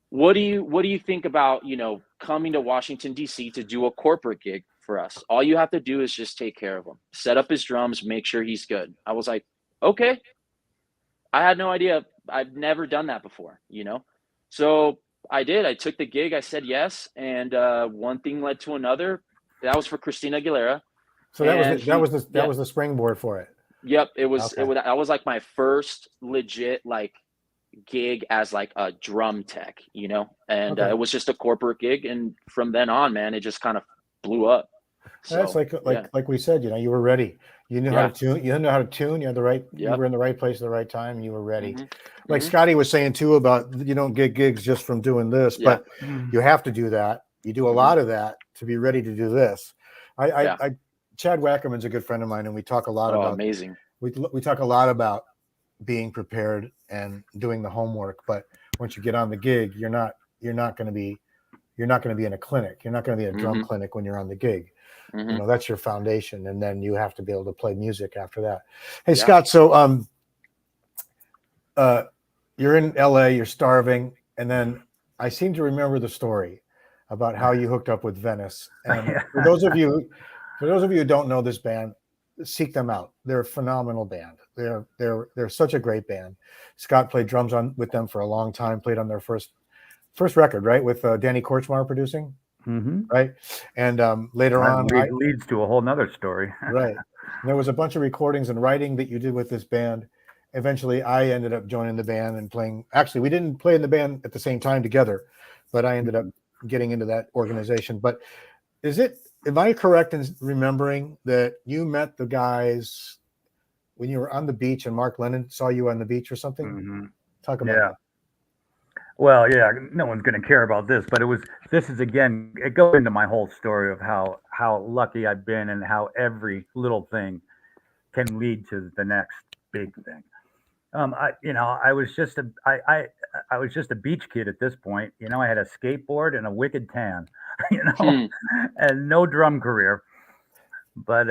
Speaker 2: what do you think about, you know, coming to Washington, D.C. to do a corporate gig for us? All you have to do is just take care of him, set up his drums, make sure he's good. I was like, okay. I had no idea. I've never done that before, you know? So I did. I took the gig. I said yes. And one thing led to another. That was for Christina Aguilera.
Speaker 1: so that was the springboard for it.
Speaker 2: Yep. It was,
Speaker 1: Okay.
Speaker 2: that was like my first legit, like, gig as like a drum tech, you know, and
Speaker 1: Okay.
Speaker 2: it was just a corporate gig, and from then on, man, it just kind of blew up. So
Speaker 1: That's like we said, you know, you were ready. You knew how
Speaker 2: Yeah.
Speaker 1: to tune. You know how to tune. You had the right. You
Speaker 2: Yep.
Speaker 1: were in the right place at the right time. You were ready.
Speaker 2: Mhm.
Speaker 1: Like
Speaker 2: Mhm.
Speaker 1: Scotty was saying too about you don't get gigs just from doing this,
Speaker 2: Yeah.
Speaker 1: but you have to do that. You do a lot of that to be ready to do this.
Speaker 2: Yeah.
Speaker 1: Chad Wackerman's a good friend of mine, and we talk a lot
Speaker 2: Oh,
Speaker 1: about
Speaker 2: amazing.
Speaker 1: we talk a lot about being prepared and doing the homework. But once you get on the gig, you're not going to be in a clinic. You're not going to be in a drum
Speaker 2: Mhm.
Speaker 1: clinic when you're on the gig. You
Speaker 2: Mhm.
Speaker 1: know, that's your foundation, and then you have to be able to play music after that. Hey,
Speaker 2: Yeah.
Speaker 1: Scott, so you're in LA, you're starving, and then I seem to remember the story about how you hooked up with Venice. And for those of you who don't know this band, seek them out. They're a phenomenal band. They're such a great band. Scott played drums with them for a long time, played on their first record, right, with Danny Korchmar producing.
Speaker 3: Mm-hmm.
Speaker 1: Right, and later
Speaker 3: That
Speaker 1: on,
Speaker 3: leads to a whole nother story.
Speaker 1: right, and there was a bunch of recordings and writing that you did with this band. Eventually, I ended up joining the band and playing. Actually, we didn't play in the band at the same time together, but I ended up getting into that organization. But am I correct in remembering that you met the guys when you were on the beach and Mark Lennon saw you on the beach or something?
Speaker 3: Mm-hmm.
Speaker 1: Talk about
Speaker 3: Yeah.
Speaker 1: that.
Speaker 3: Well, yeah, no one's going to care about this, but this is again, it goes into my whole story of how lucky I've been and how every little thing can lead to the next big thing. I was just I was just a beach kid at this point. You know, I had a skateboard and a wicked tan,
Speaker 2: Hmm.
Speaker 3: and no drum career. But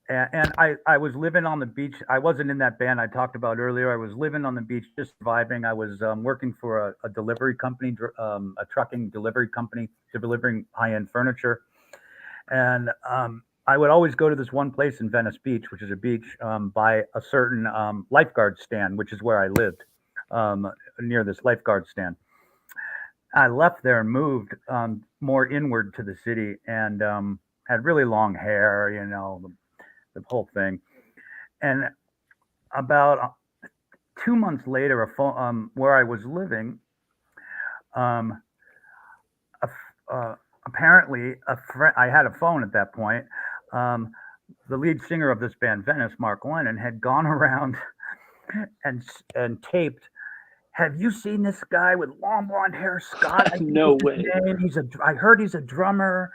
Speaker 3: and I was living on the beach. I wasn't in that band I talked about earlier. I was living on the beach, just surviving. I was working for a delivery company, a trucking delivery company, delivering high-end furniture. And I would always go to this one place in Venice Beach, which is a beach by a certain lifeguard stand, which is where I lived, near this lifeguard stand. I left there and moved more inward to the city, and had really long hair, the whole thing. And about 2 months later, where I was living, um, apparently a friend. I had a phone at that point. Um, the lead singer of this band, Venice, Mark Lennon, had gone around and taped. Have you seen this guy with long blonde hair, Scott? I think
Speaker 2: No
Speaker 3: is his
Speaker 2: way.
Speaker 3: name. I heard he's a drummer,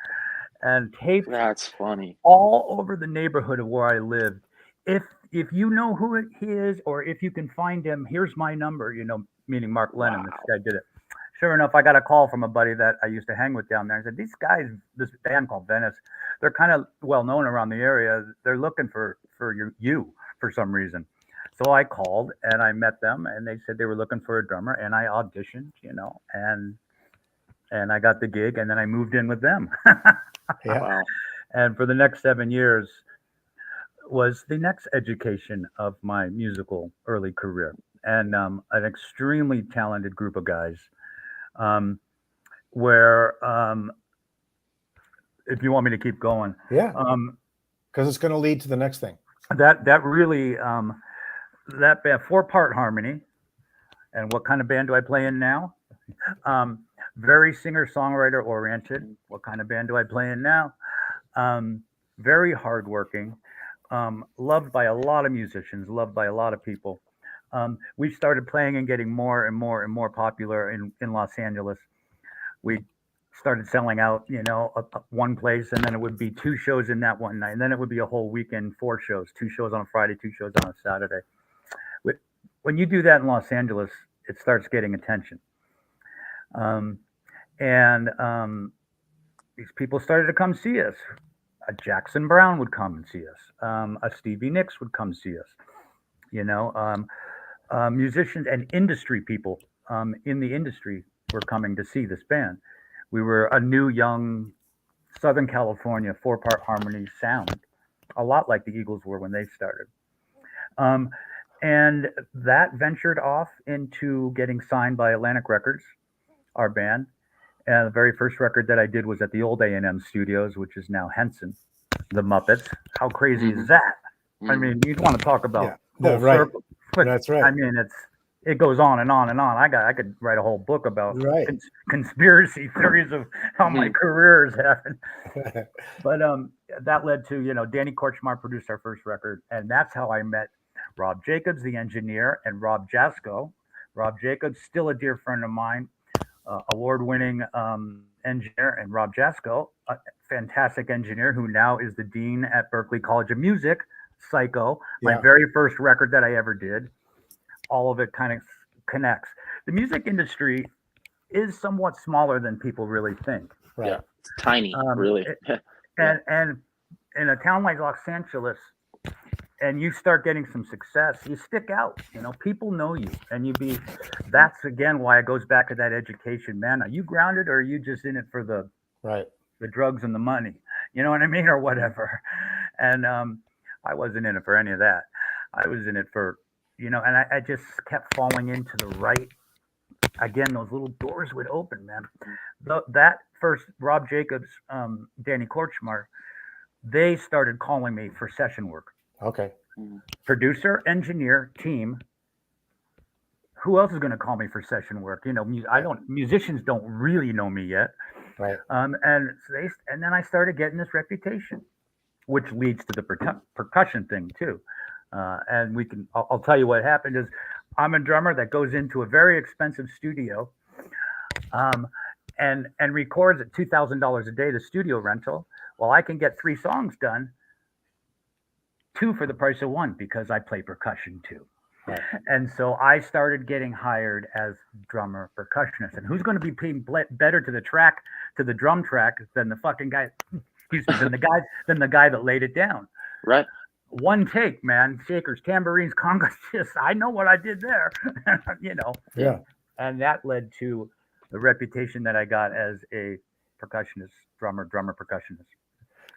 Speaker 3: and taped
Speaker 2: That's funny.
Speaker 3: all over the neighborhood of where I lived. If you know who he is, or if you can find him, here's my number. Meaning Mark Lennon. This
Speaker 2: Wow.
Speaker 3: guy did it. Sure enough, I got a call from a buddy that I used to hang with down there. I said, "These guys, this band called Venice, they're kind of well known around the area. They're looking for you for some reason." So I called and I met them, and they said they were looking for a drummer, and I auditioned, and I got the gig, and then I moved in with them.
Speaker 1: Yeah.
Speaker 2: Wow.
Speaker 3: And for the next 7 years was the next education of my musical early career, and an extremely talented group of guys. Um, where if you want me to keep going,
Speaker 1: Yeah. Because it's going to lead to the next thing.
Speaker 3: that really that band, 4-part harmony. And what kind of band do I play in now? Very singer-songwriter oriented. What kind of band do I play in now? Very hardworking. Loved by a lot of musicians. Loved by a lot of people. We started playing and getting more and more and more popular in Los Angeles. We started selling out, one place, and then it would be 2 shows in that one night, and then it would be a whole weekend, 4 shows, 2 shows on a Friday, 2 shows on a Saturday. When you do that in Los Angeles, it starts getting attention. And these people started to come see us. A Jackson Brown would come and see us. A Stevie Nicks would come see us. Musicians and industry people in the industry were coming to see this band. We were a new, young Southern California 4-part harmony sound, a lot like the Eagles were when they started. And that ventured off into getting signed by Atlantic Records, our band. And the very first record that I did was at the old A&M Studios, which is now Henson, the Muppets. How crazy is that? I mean, you want to talk about full circle. But,
Speaker 1: that's right.
Speaker 3: I mean, it goes on and on and on. I could write a whole book about conspiracy theories of how my career has happened. But that led to, Danny Korchmar produced our first record, and that's how I met Rob Jacobs, the engineer, and Rob Jasko. Rob Jacobs, still a dear friend of mine, award-winning engineer, and Rob Jasko, a fantastic engineer who now is the dean at Berklee College of Music. Psycho, my very first record that I ever did. All of it kind of connects. The music industry is somewhat smaller than people really think.
Speaker 1: Right.
Speaker 2: Yeah, it's tiny, really.
Speaker 3: And in a town like Los Angeles, and you start getting some success, you stick out. People know you, and that's again why it goes back to that education. Man, are you grounded, or are you just in it for the drugs and the money? You know what I mean, or whatever. And I wasn't in it for any of that. I was in it for, and I just kept falling into the right. Again, those little doors would open, man. That first Rob Jacobs, Danny Korchmar, they started calling me for session work.
Speaker 1: Okay.
Speaker 3: Producer, engineer, team. Who else is going to call me for session work? Musicians don't really know me yet.
Speaker 1: Right.
Speaker 3: And then I started getting this reputation, which leads to the percussion thing too. And I'll tell you what happened is I'm a drummer that goes into a very expensive studio and records at $2,000 a day, the studio rental. Well, I can get 3 songs done, 2 for the price of 1 because I play percussion too. Right. And so I started getting hired as drummer percussionist. And who's going to be paying better to the drum track than the fucking guy, than the guy that laid it down.
Speaker 2: Right.
Speaker 3: One take, man. Shakers, tambourines, congas. Just, I know what I did there.
Speaker 1: Yeah.
Speaker 3: And that led to the reputation that I got as a percussionist, drummer percussionist.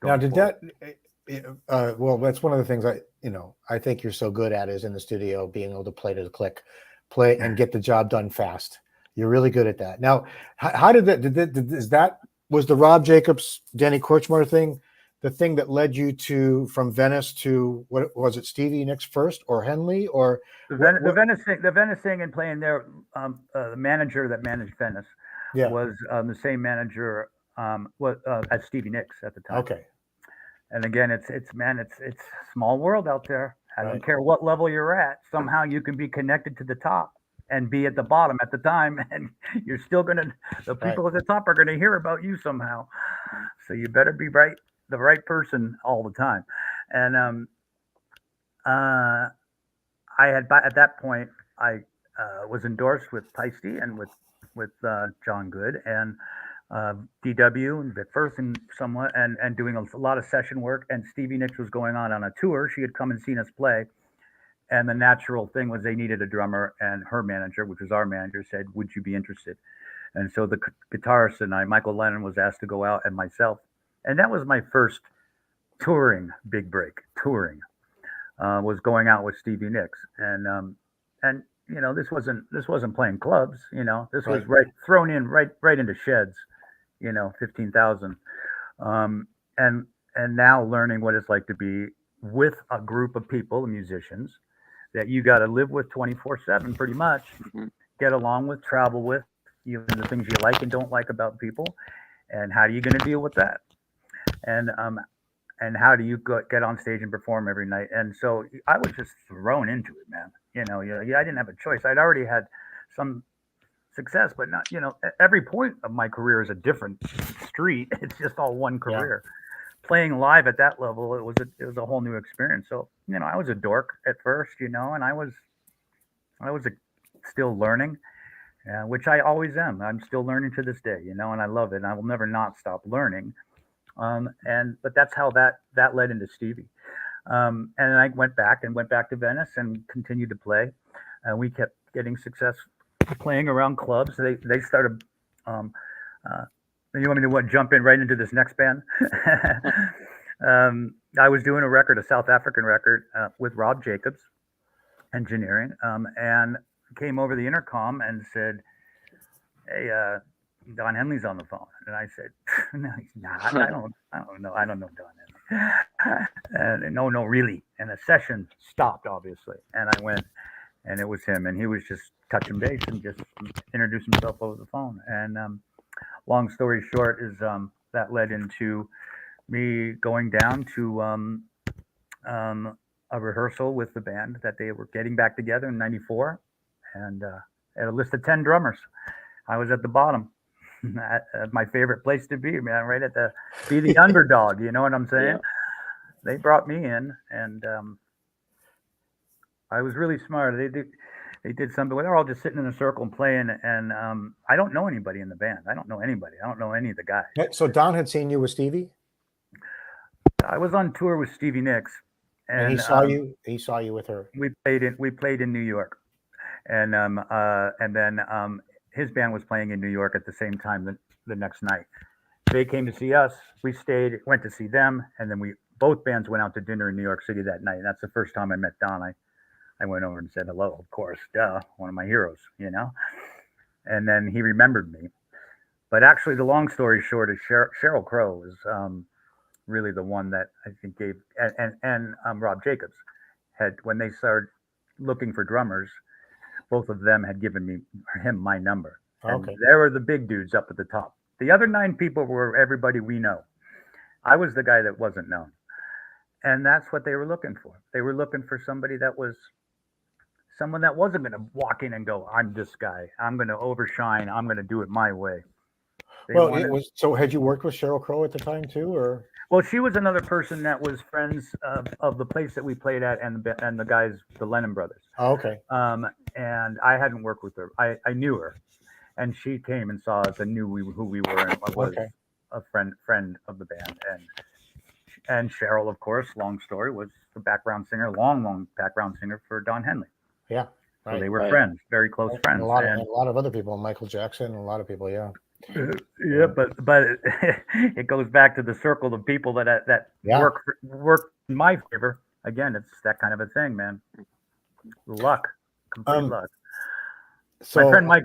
Speaker 1: Now, did that? Well, that's one of the things I think you're so good at is in the studio being able to play to the click, play and get the job done fast. You're really good at that. Now, how did that? Was the Rob Jacobs, Danny Korchmar thing the thing that led you from Venice to, what was it, Stevie Nicks first, or Henley, or
Speaker 3: the Venice thing and playing there? The manager that managed Venice was the same manager as Stevie Nicks at the time.
Speaker 1: Okay.
Speaker 3: And again, it's small world out there. I don't care what level you're at. Somehow you can be connected to the top and be at the bottom at the time, and you're still the people at the top are gonna hear about you somehow. So you better be the right person all the time. And I had at that point I was endorsed with Peisty and with John Good and DW and Vic Firth and somewhat and doing a lot of session work. And Stevie Nicks was going on a tour. She had come and seen us play, And the natural thing was they needed a drummer, and her manager, which was our manager, said, "Would you be interested?" And so the guitarist and I, Michael Lennon, was asked to go out, and myself, and that was my first touring big break. Touring was going out with Stevie Nicks, and this wasn't playing clubs. This was
Speaker 1: Right.
Speaker 3: thrown in right into sheds. 15,000, and now learning what it's like to be with a group of people, musicians, that you got to live with 24/7, pretty much, get along with, travel with, the things you like and don't like about people, and how are you going to deal with that, and how do you get on stage and perform every night? And so I was just thrown into it, man. I didn't have a choice. I'd already had some success, but not, every point of my career is a different street. It's just all one career. Playing live at that level, it was a whole new experience. So, I was a dork at first, and I was still learning, which I always am. I'm still learning to this day, and I love it, and I will never not stop learning. But that's how that led into Stevie. And I went back to Venice and continued to play, and we kept getting success playing around clubs. They started. You want me to jump in right into this next band? I was doing a South African record with Rob Jacobs Engineering, and came over the intercom and said, "Hey, Don Henley's on the phone." And I said, "No, he's not. I don't know Don Henley." And no, really. And the session stopped, obviously, and I went, and it was him, and he was just touching base and just introduced himself over the phone. And long story short is that led into me going down to a rehearsal with the band that they were getting back together in '94, and at a list of 10 drummers. I was at the bottom. At my favorite place to be, man, right at be the underdog. You know what I'm saying? Yeah. They brought me in, and I was really smart. They did something. They're all just sitting in a circle and playing, and I don't know anybody in the band. I don't know anybody. I don't know any of the guys.
Speaker 1: So Don had seen you with Stevie?
Speaker 3: I was on tour with Stevie Nicks,
Speaker 1: and he saw you. He saw you with her.
Speaker 3: We played in New York, and then his band was playing in New York at the same time the next night. They came to see us. We stayed, went to see them, and then both bands went out to dinner in New York City that night. And that's the first time I met Don. I went over and said hello, of course, one of my heroes, And then he remembered me. But actually, the long story short is Sheryl Crow was really the one that I think gave, and Rob Jacobs had, when they started looking for drummers, both of them had given him my number. Okay. They were the big dudes up at the top. The other 9 people were everybody we know. I was the guy that wasn't known. And that's what they were looking for. They were looking for somebody that was someone that wasn't going to walk in and go, "I'm this guy. I'm going to overshine. I'm going to do it my way."
Speaker 1: So had you worked with Sheryl Crow at the time too, or?
Speaker 3: Well, she was another person that was friends of the place that we played at, and the guys, the Lennon brothers.
Speaker 1: Oh, okay.
Speaker 3: And I hadn't worked with her. I knew her, and she came and saw us and knew who we were, and was a friend of the band. And Sheryl, of course, long story, was the background singer, long background singer for Don Henley.
Speaker 1: Yeah.
Speaker 3: Right, so they were friends, very close friends.
Speaker 1: And a lot of other people, Michael Jackson, a lot of people, yeah.
Speaker 3: Yeah, but it goes back to the circle of people that work in my favor. Again, it's that kind of a thing, man. Luck, complete luck. So my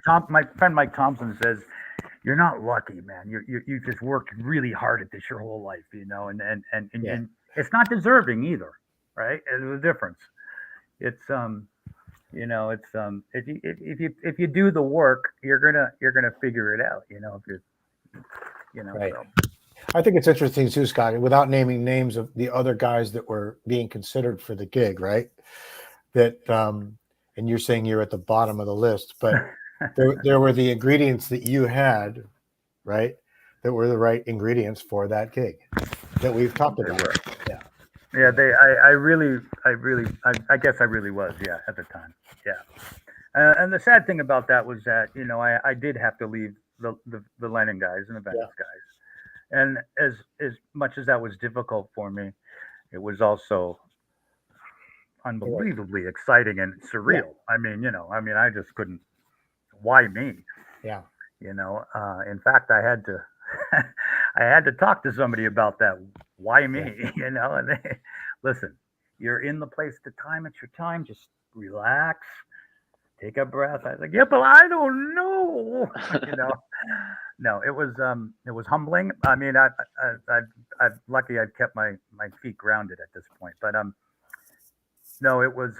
Speaker 3: friend Mike Thompson says, "You're not lucky, man. You just worked really hard at this your whole life, and it's not deserving either, right? There's a difference. It's if you do the work, you're gonna figure it out,
Speaker 1: Right.
Speaker 3: So.
Speaker 1: I think it's interesting too, Scott, without naming names of the other guys that were being considered for the gig, right? That and you're saying you're at the bottom of the list, but there were the ingredients that you had, right? That were the right ingredients for that gig that we've talked about. Yeah.
Speaker 3: Yeah, I guess I really was, yeah, at the time. Yeah. And the sad thing about that was that, I did have to leave the Lennon guys and the Venice guys. And as much as that was difficult for me, it was also, unbelievably exciting and surreal. I mean, I just couldn't. Why me?
Speaker 1: Yeah.
Speaker 3: In fact, I had to, I had to talk to somebody about that. Why me? And they, listen, you're in the place, the time, it's your time. Just relax, take a breath. I was like, yeah, but I don't know. No, it was humbling. I mean, I'm lucky I've kept my feet grounded at this point, but no, it was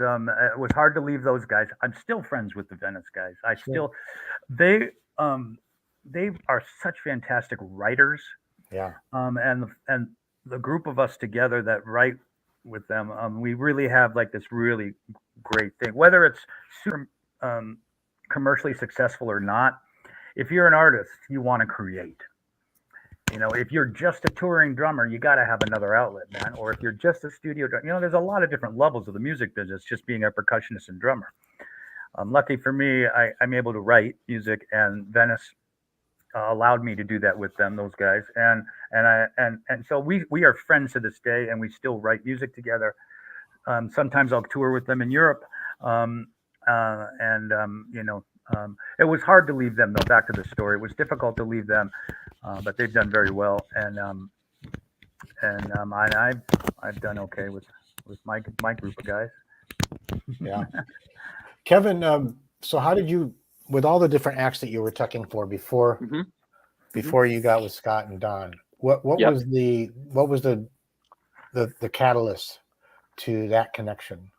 Speaker 3: hard to leave those guys. I'm still friends with the Venice guys. They they are such fantastic writers.
Speaker 1: Yeah.
Speaker 3: And the group of us together that write with them, we really have like this really great thing. Whether it's super commercially successful or not, if you're an artist, you want to create. If you're just a touring drummer, you got to have another outlet, man. Or if you're just a studio drummer, there's a lot of different levels of the music business, just being a percussionist and drummer. Lucky for me, I'm able to write music, and Venice allowed me to do that with them, those guys. And so we are friends to this day, and we still write music together. Sometimes I'll tour with them in Europe. It was hard to leave them, though. Back to the story, it was difficult to leave them, but they've done very well, and I've done okay with my group of guys.
Speaker 1: Yeah. Kevin, so how did you, with all the different acts that you were tucking for before you got with Scott and Don, what was the catalyst to that connection?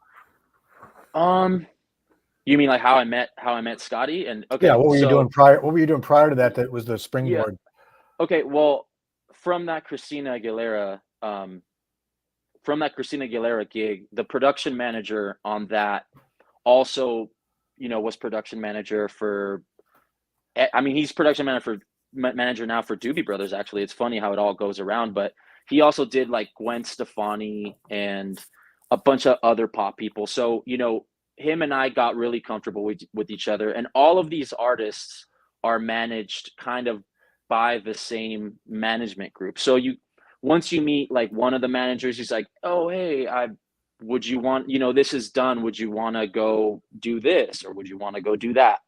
Speaker 2: You mean like how I met Scotty? And okay,
Speaker 1: yeah, what were you doing prior? What were you doing prior to that? That was the springboard.
Speaker 2: Yeah. Okay, well, from that Christina Aguilera gig, the production manager on that also, was production manager for. I mean, he's production manager now for Doobie Brothers. Actually, it's funny how it all goes around. But he also did like Gwen Stefani and a bunch of other pop people. So him and I got really comfortable with each other, and all of these artists are managed kind of by the same management group. So once you meet like one of the managers, he's like, oh, hey, would you want, this is done. Would you want to go do this? Or would you want to go do that?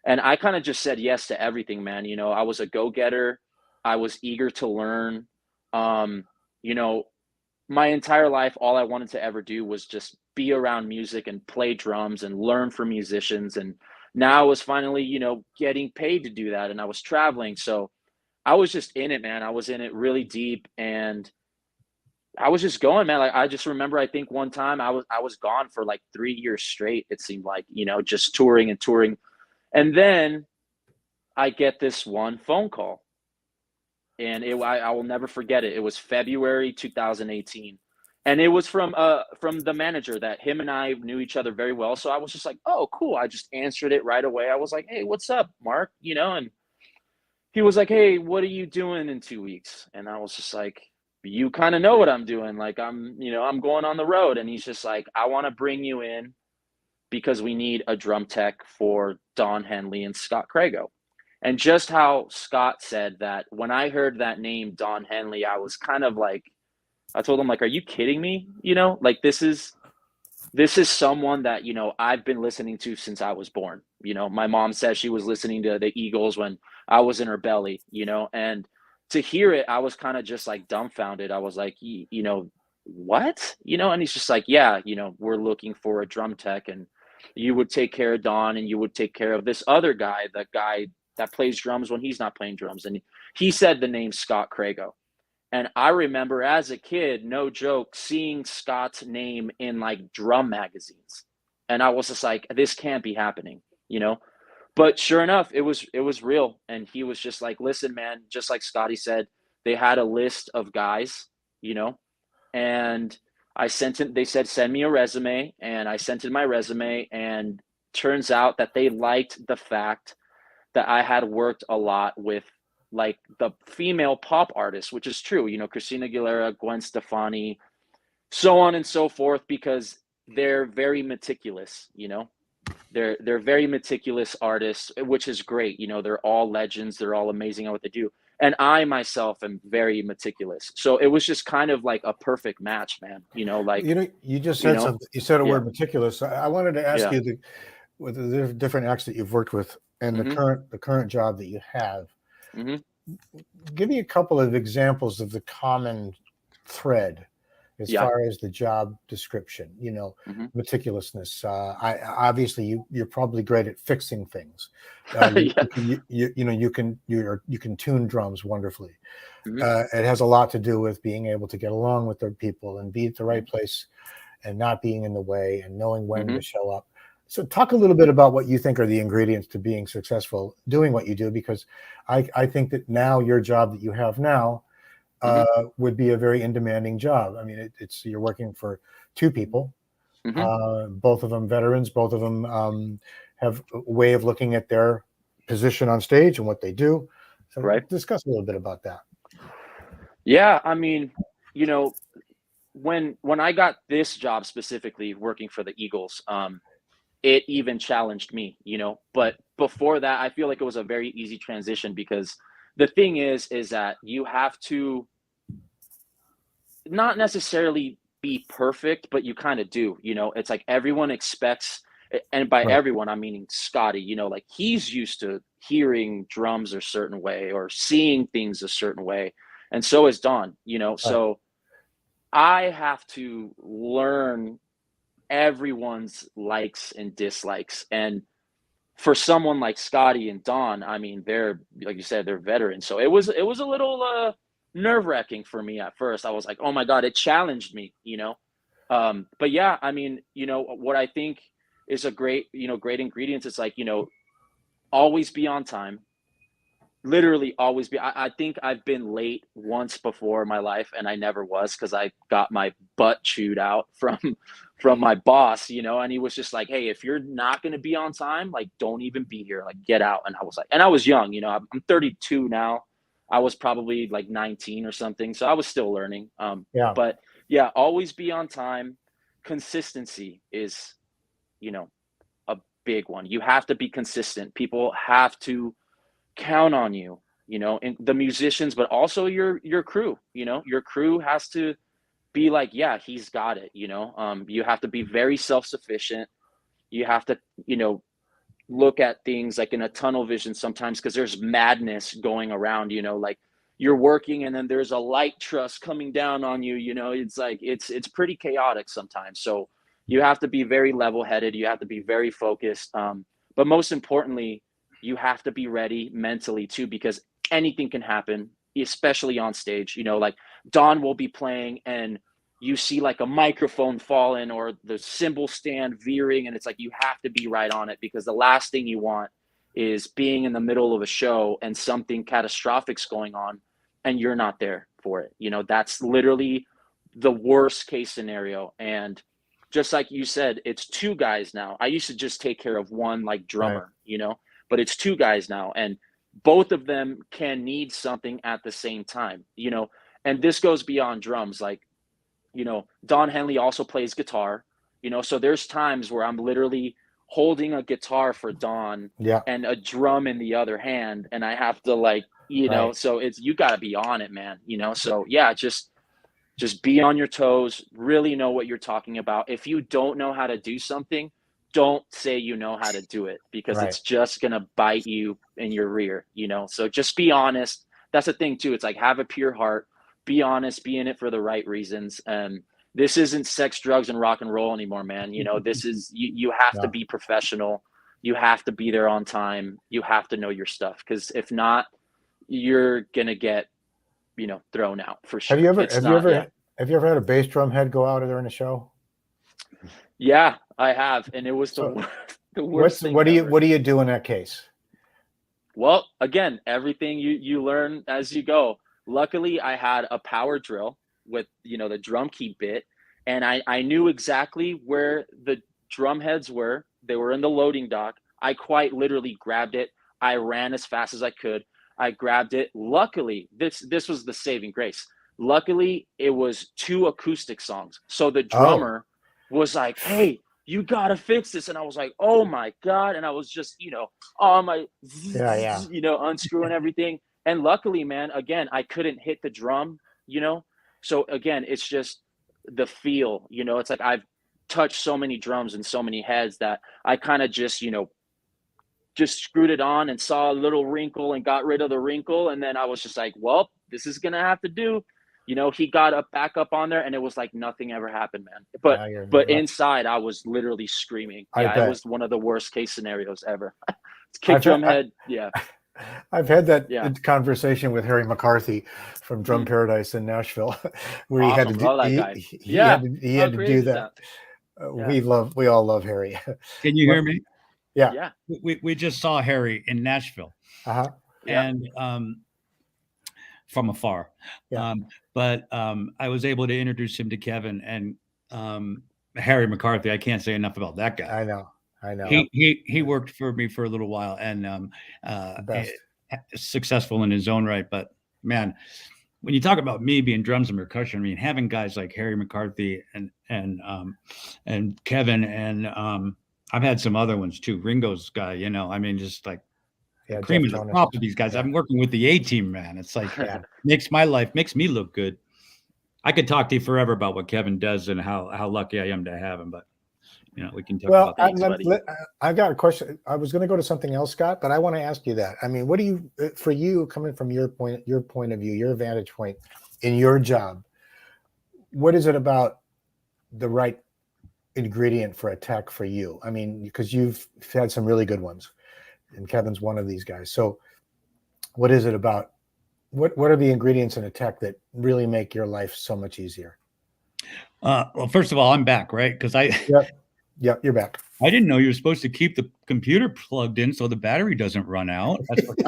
Speaker 2: And I kind of just said yes to everything, man. I was a go-getter. I was eager to learn. My entire life, all I wanted to ever do was just be around music and play drums and learn from musicians. And now I was finally, getting paid to do that. And I was traveling. So I was just in it, man. I was in it really deep, and I was just going, man. Like, I just remember, I think one time I was gone for like 3 years straight. It seemed like, just touring and touring. And then I get this one phone call, and I will never forget it. It was February 2018. And it was from the manager that him and I knew each other very well. So I was just like, oh, cool. I just answered it right away. I was like, hey, what's up, Mark? And he was like, hey, what are you doing in 2 weeks? And I was just like, you kind of know what I'm doing. Like, I'm going on the road. And he's just like, I want to bring you in because we need a drum tech for Don Henley and Scott Crago. And just how Scott said that, when I heard that name, Don Henley, I was kind of like, I told him, like, are you kidding me? Like, this is someone that, I've been listening to since I was born. My mom says she was listening to the Eagles when I was in her belly, and to hear it, I was kind of just like dumbfounded. I was like, what? And he's just like, yeah, we're looking for a drum tech, and you would take care of Don, and you would take care of this other guy, the guy that plays drums when he's not playing drums. And he said the name Scott Crago. And I remember as a kid, no joke, seeing Scott's name in like drum magazines. And I was just like, this can't be happening, But sure enough, it was real. And he was just like, listen, man, just like Scotty said, they had a list of guys, and I sent it. They said, send me a resume. And I sent in my resume. And turns out that they liked the fact that I had worked a lot with like the female pop artists, which is true, Christina Aguilera, Gwen Stefani, so on and so forth, because they're very meticulous, they're very meticulous artists, which is great. They're all legends. They're all amazing at what they do. And I myself am very meticulous. So it was just kind of like a perfect match, man. Like,
Speaker 1: you just said something. You said a
Speaker 2: yeah.
Speaker 1: word meticulous. I wanted to ask
Speaker 2: Yeah.
Speaker 1: you with the different acts that you've worked with and the current job that you have. Give me a couple of examples of the common thread as far as the job description, meticulousness. Obviously you're probably great at fixing things. You can tune drums wonderfully. It has a lot to do with being able to get along with their people and be at the right place and not being in the way and knowing when to show up. So talk a little bit about what you think are the ingredients to being successful doing what you do, because I think that now your job that you have now would be a very demanding job. I mean, you're working for two people, both of them veterans, both of them have a way of looking at their position on stage and what they do. So discuss a little bit about that.
Speaker 2: Yeah, I mean, when I got this job specifically working for the Eagles, it even challenged me, but before that, I feel like it was a very easy transition, because the thing is that you have to not necessarily be perfect, but you kind of do, it's like everyone expects, and by everyone, I'm meaning Scotty, like he's used to hearing drums a certain way or seeing things a certain way. And so is Don, so I have to learn everyone's likes and dislikes. And for someone like Scotty and Don, I mean, they're, like you said, they're veterans. So it was a little nerve-wracking for me at first. I was like, oh my God, it challenged me, but yeah, I mean, what I think is a great ingredients. It's like, always be on time. Literally always be. I think I've been late once before in my life, and I never was, because I got my butt chewed out from my boss, and he was just like, hey, if you're not going to be on time, like, don't even be here, like, get out. And I was like, and I was young, I'm 32 now. I was probably like 19 or something, so I was still learning. But yeah, always be on time. Consistency is, a big one. You have to be consistent. People have to count on you, and the musicians, but also your crew. Your crew has to be like, yeah, he's got it. You have to be very self-sufficient. You have to, look at things like in a tunnel vision sometimes, because there's madness going around. Like you're working and then there's a light truss coming down on you. It's like it's pretty chaotic sometimes. So you have to be very level-headed. You have to be very focused. But most importantly, you have to be ready mentally too, because anything can happen, especially on stage. Like Don will be playing and you see like a microphone falling or the cymbal stand veering, and it's like you have to be right on it, because the last thing you want is being in the middle of a show and something catastrophic's going on and you're not there for it. That's literally the worst case scenario. And just like you said, it's two guys now. I used to just take care of one, like drummer, but it's two guys now, and both of them can need something at the same time, and this goes beyond drums. Like, Don Henley also plays guitar, so there's times where I'm literally holding a guitar for Don and a drum in the other hand, and I have to like, so it's, you got to be on it, man, so yeah, just be on your toes, really know what you're talking about. If you don't know how to do something, don't say you know how to do it, because it's just going to bite you in your rear, so just be honest. That's the thing too. It's like, have a pure heart, be honest, be in it for the right reasons. And this isn't sex, drugs, and rock and roll anymore, man. This is, you have to be professional. You have to be there on time. You have to know your stuff, because if not, you're going to get, thrown out for sure.
Speaker 1: Have you ever had a bass drum head go out during a show?
Speaker 2: Yeah, I have, and it was the worst thing.
Speaker 1: What do you do in that case?
Speaker 2: Well, again, everything you learn as you go. Luckily, I had a power drill with, the drum key bit, and I knew exactly where the drum heads were. They were in the loading dock. I quite literally grabbed it. I ran as fast as I could. I grabbed it. Luckily, this was the saving grace. Luckily, it was 2 acoustic songs. So the drummer was like, hey, you got to fix this. And I was like, oh my God. And I was just, on my, unscrewing everything. and luckily, man, again, I couldn't hit the drum, you know? So again, it's just the feel, you know, it's like I've touched so many drums and so many heads that I kind of just, you know, just screwed it on and saw a little wrinkle and got rid of the wrinkle. And then I was just like, well, this is going to have to do. You know, he got up back up on there and it was like nothing ever happened, man. But inside I was literally screaming. Yeah, it was one of the worst case scenarios ever. Kick drum head. Yeah.
Speaker 1: I've had that conversation with Harry McCarthy from Drum Paradise in Nashville, where he had to do, he had to do that. We all love Harry.
Speaker 4: Can you hear me?
Speaker 1: Yeah.
Speaker 4: We just saw Harry in Nashville. And from afar. But I was able to introduce him to Kevin and Harry McCarthy. I can't say enough about that guy.
Speaker 1: I know.
Speaker 4: He worked for me for a little while and successful in his own right. But man, when you talk about me being drums and percussion, I mean, having guys like Harry McCarthy and Kevin and I've had some other ones too. Ringo's guy, you know, I mean, just like cream of the crop of these guys. I'm working with the A-team, man. It's like makes me look good. I could talk to you forever about what Kevin does and how lucky I am to have him, but you know, we can talk about that.
Speaker 1: I got a question. I was going to go to something else, Scott, but I want to ask you that. I mean, what do you, for you, coming from your point of view, your vantage point in your job, what is it about the right ingredient for a tech for you? I mean, because you've had some really good ones, and Kevin's one of these guys. So what is it about? What are the ingredients in a tech that really make your life so much easier?
Speaker 4: Well, first of all, I'm back, right? Because
Speaker 1: Yep, you're back.
Speaker 4: I didn't know you were supposed to keep the computer plugged in so the battery doesn't run out. That's what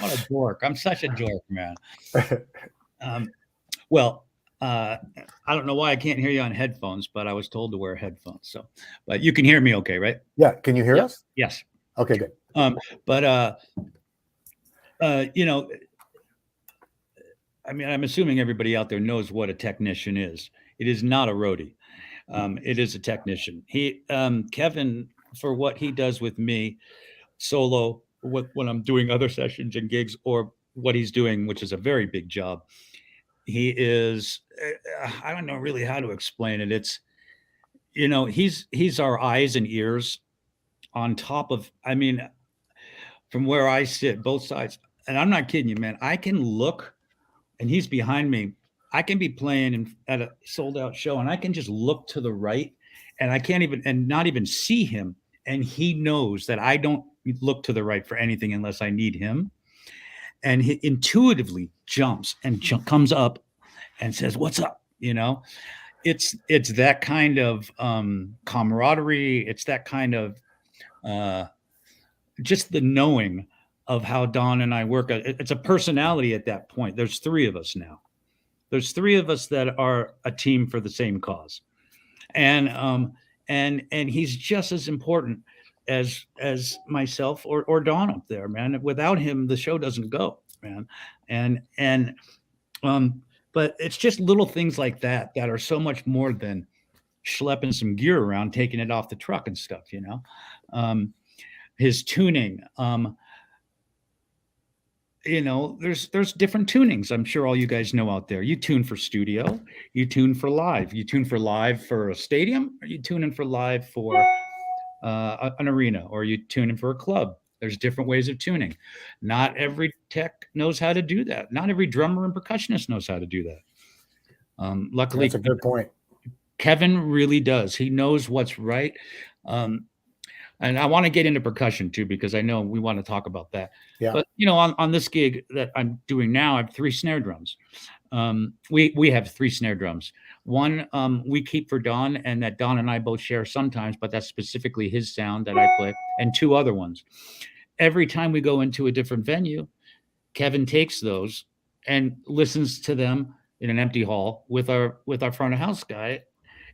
Speaker 4: a dork. I'm such a dork, man. I don't know why I can't hear you on headphones, but I was told to wear headphones. So, but you can hear me okay, right?
Speaker 1: Yeah. Can you hear us?
Speaker 4: Yes.
Speaker 1: Okay, good.
Speaker 4: You know, I mean, I'm assuming everybody out there knows what a technician is. It is not a roadie. It is a technician. Kevin, for what he does with me solo, when I'm doing other sessions and gigs, or what he's doing, which is a very big job, he is, I don't know really how to explain it. It's, you know, he's our eyes and ears on top of, I mean, from where I sit, both sides, and I'm not kidding you, man, I can look and he's behind me. I can be playing at a sold out show and I can just look to the right and I can't even, and not even see him. And he knows that I don't look to the right for anything unless I need him. And he intuitively jumps and comes up and says, "What's up?" You know, it's that kind of camaraderie. It's that kind of just the knowing of how Don and I work. It's a personality at that point. There's three of us now. There's three of us that are a team for the same cause. And he's just as important as myself or Don up there, man. Without him, the show doesn't go, man. But it's just little things like that are so much more than schlepping some gear around, taking it off the truck and stuff, you know. His tuning, you know, there's different tunings. I'm sure all you guys know out there. You tune for studio, you tune for live, you tune for live for a stadium, or you tune in for live for an arena, or you tune in for a club. There's different ways of tuning. Not every tech knows how to do that. Not every drummer and percussionist knows how to do that. Luckily,
Speaker 1: that's a good point.
Speaker 4: Kevin really does. He knows what's right. And I want to get into percussion too, because I know we want to talk about that.
Speaker 1: Yeah.
Speaker 4: But you know, on this gig that I'm doing now, I have 3 snare drums. We have 3 snare drums. One we keep for Don, and that Don and I both share sometimes, but that's specifically his sound that I play, and 2 other ones. Every time we go into a different venue, Kevin takes those and listens to them in an empty hall with our front of house guy,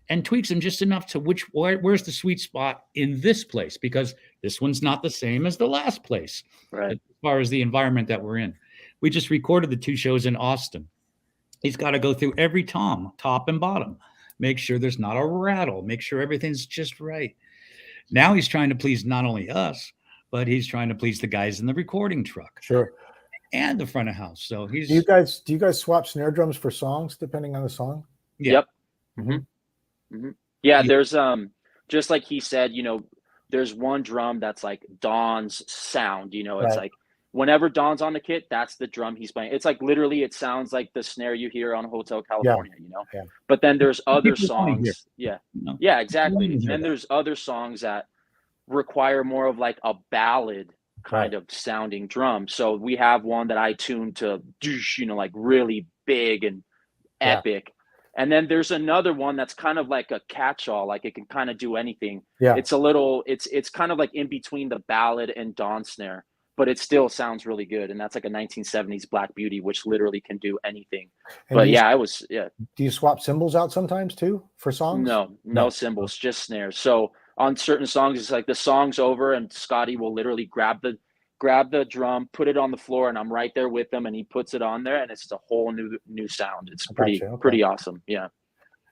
Speaker 4: and tweaks them just enough to where's the sweet spot in this place, because this one's not the same as the last place,
Speaker 2: right,
Speaker 4: as far as the environment that we're in. We just recorded the 2 shows in Austin. He's got to go through every tom, top and bottom, make sure there's not a rattle, make sure everything's just right. Now he's trying to please not only us, but he's trying to please the guys in the recording truck.
Speaker 1: Sure.
Speaker 4: and the front of house. So he's
Speaker 1: Do you guys swap snare drums for songs depending on the song?
Speaker 4: yeah.
Speaker 2: Yep.
Speaker 1: Mm-hmm.
Speaker 2: Yeah,
Speaker 4: Yeah.
Speaker 2: there's just like he said, there's one drum that's like Don's sound, it's
Speaker 1: Right.
Speaker 2: like whenever Don's on the kit, that's the drum he's playing. It's like literally it sounds like the snare you hear on Hotel California,
Speaker 1: Yeah.
Speaker 2: But then there's other
Speaker 4: People wanna hear,
Speaker 2: songs. Yeah.
Speaker 4: you know?
Speaker 2: Yeah,
Speaker 4: People wanna
Speaker 2: exactly. And
Speaker 4: hear
Speaker 2: then
Speaker 4: that.
Speaker 2: there's other songs that require more of like a ballad kind
Speaker 1: Right.
Speaker 2: of sounding drum. So we have one that I tuned to, like really big and
Speaker 1: Yeah.
Speaker 2: epic. And then there's another one that's kind of like a catch-all, like it can kind of do anything.
Speaker 1: Yeah.
Speaker 2: It's kind of like in between the ballad and Dawn snare, but it still sounds really good. And that's like a 1970s Black Beauty, which literally can do anything.
Speaker 1: And
Speaker 2: But
Speaker 1: do you swap cymbals out sometimes too for songs?
Speaker 2: no
Speaker 1: No.
Speaker 2: cymbals, just snares. So on certain songs, it's like the song's over and Scotty will literally grab the drum, put it on the floor, and I'm right there with him, and he puts it on there, and it's a whole new sound. It's
Speaker 1: Gotcha, okay.
Speaker 2: pretty awesome. Yeah.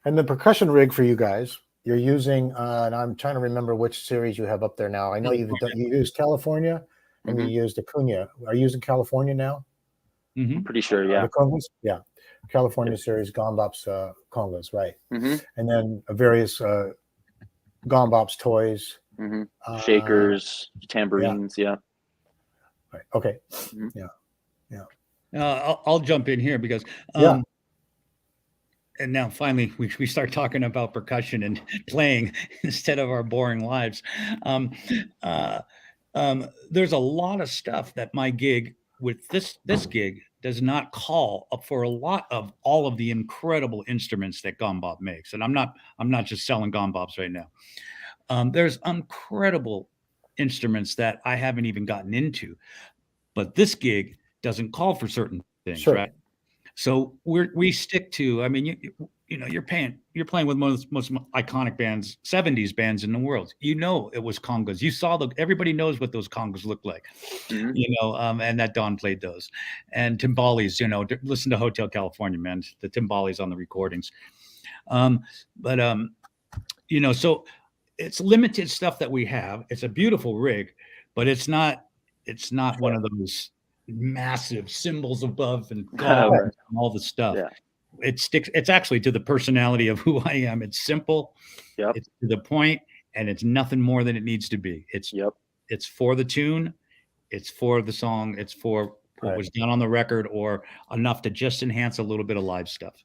Speaker 1: And the percussion rig for you guys, you're using, and I'm trying to remember which series you have up there now. I know you used California and you used Acuna. Are you using California now?
Speaker 4: Mhm.
Speaker 2: I'm pretty sure. Yeah.
Speaker 1: The congas? Yeah. California series Gombops congas, right.
Speaker 2: Mm-hmm.
Speaker 1: And then various Gombops toys.
Speaker 2: Mm-hmm. Shakers, tambourines. Yeah.
Speaker 1: Right. Okay.
Speaker 4: I'll jump in here because
Speaker 1: Yeah.
Speaker 4: and now finally we start talking about percussion and playing instead of our boring lives. There's a lot of stuff that my gig with this gig does not call up for a lot of all of the incredible instruments that Gombop makes. And I'm not just selling Gombops right now. There's incredible instruments that I haven't even gotten into, but this gig doesn't call for certain things,
Speaker 1: Sure.
Speaker 4: right? So we stick to. I mean, you're playing with most iconic bands, 70s bands in the world. It was congas. You saw everybody knows what those congas look like, and that Don played those, and timbales. Listen to Hotel California, man. The timbales on the recordings. So it's limited stuff that we have. It's a beautiful rig, but it's not one of those massive cymbals above and all the stuff.
Speaker 2: Yeah.
Speaker 4: It's actually to the personality of who I am. It's simple.
Speaker 2: Yep.
Speaker 4: It's to the point, and it's nothing more than it needs to be. It's for the tune, it's for the song, it's for what was done on the record, or enough to just enhance a little bit of live stuff.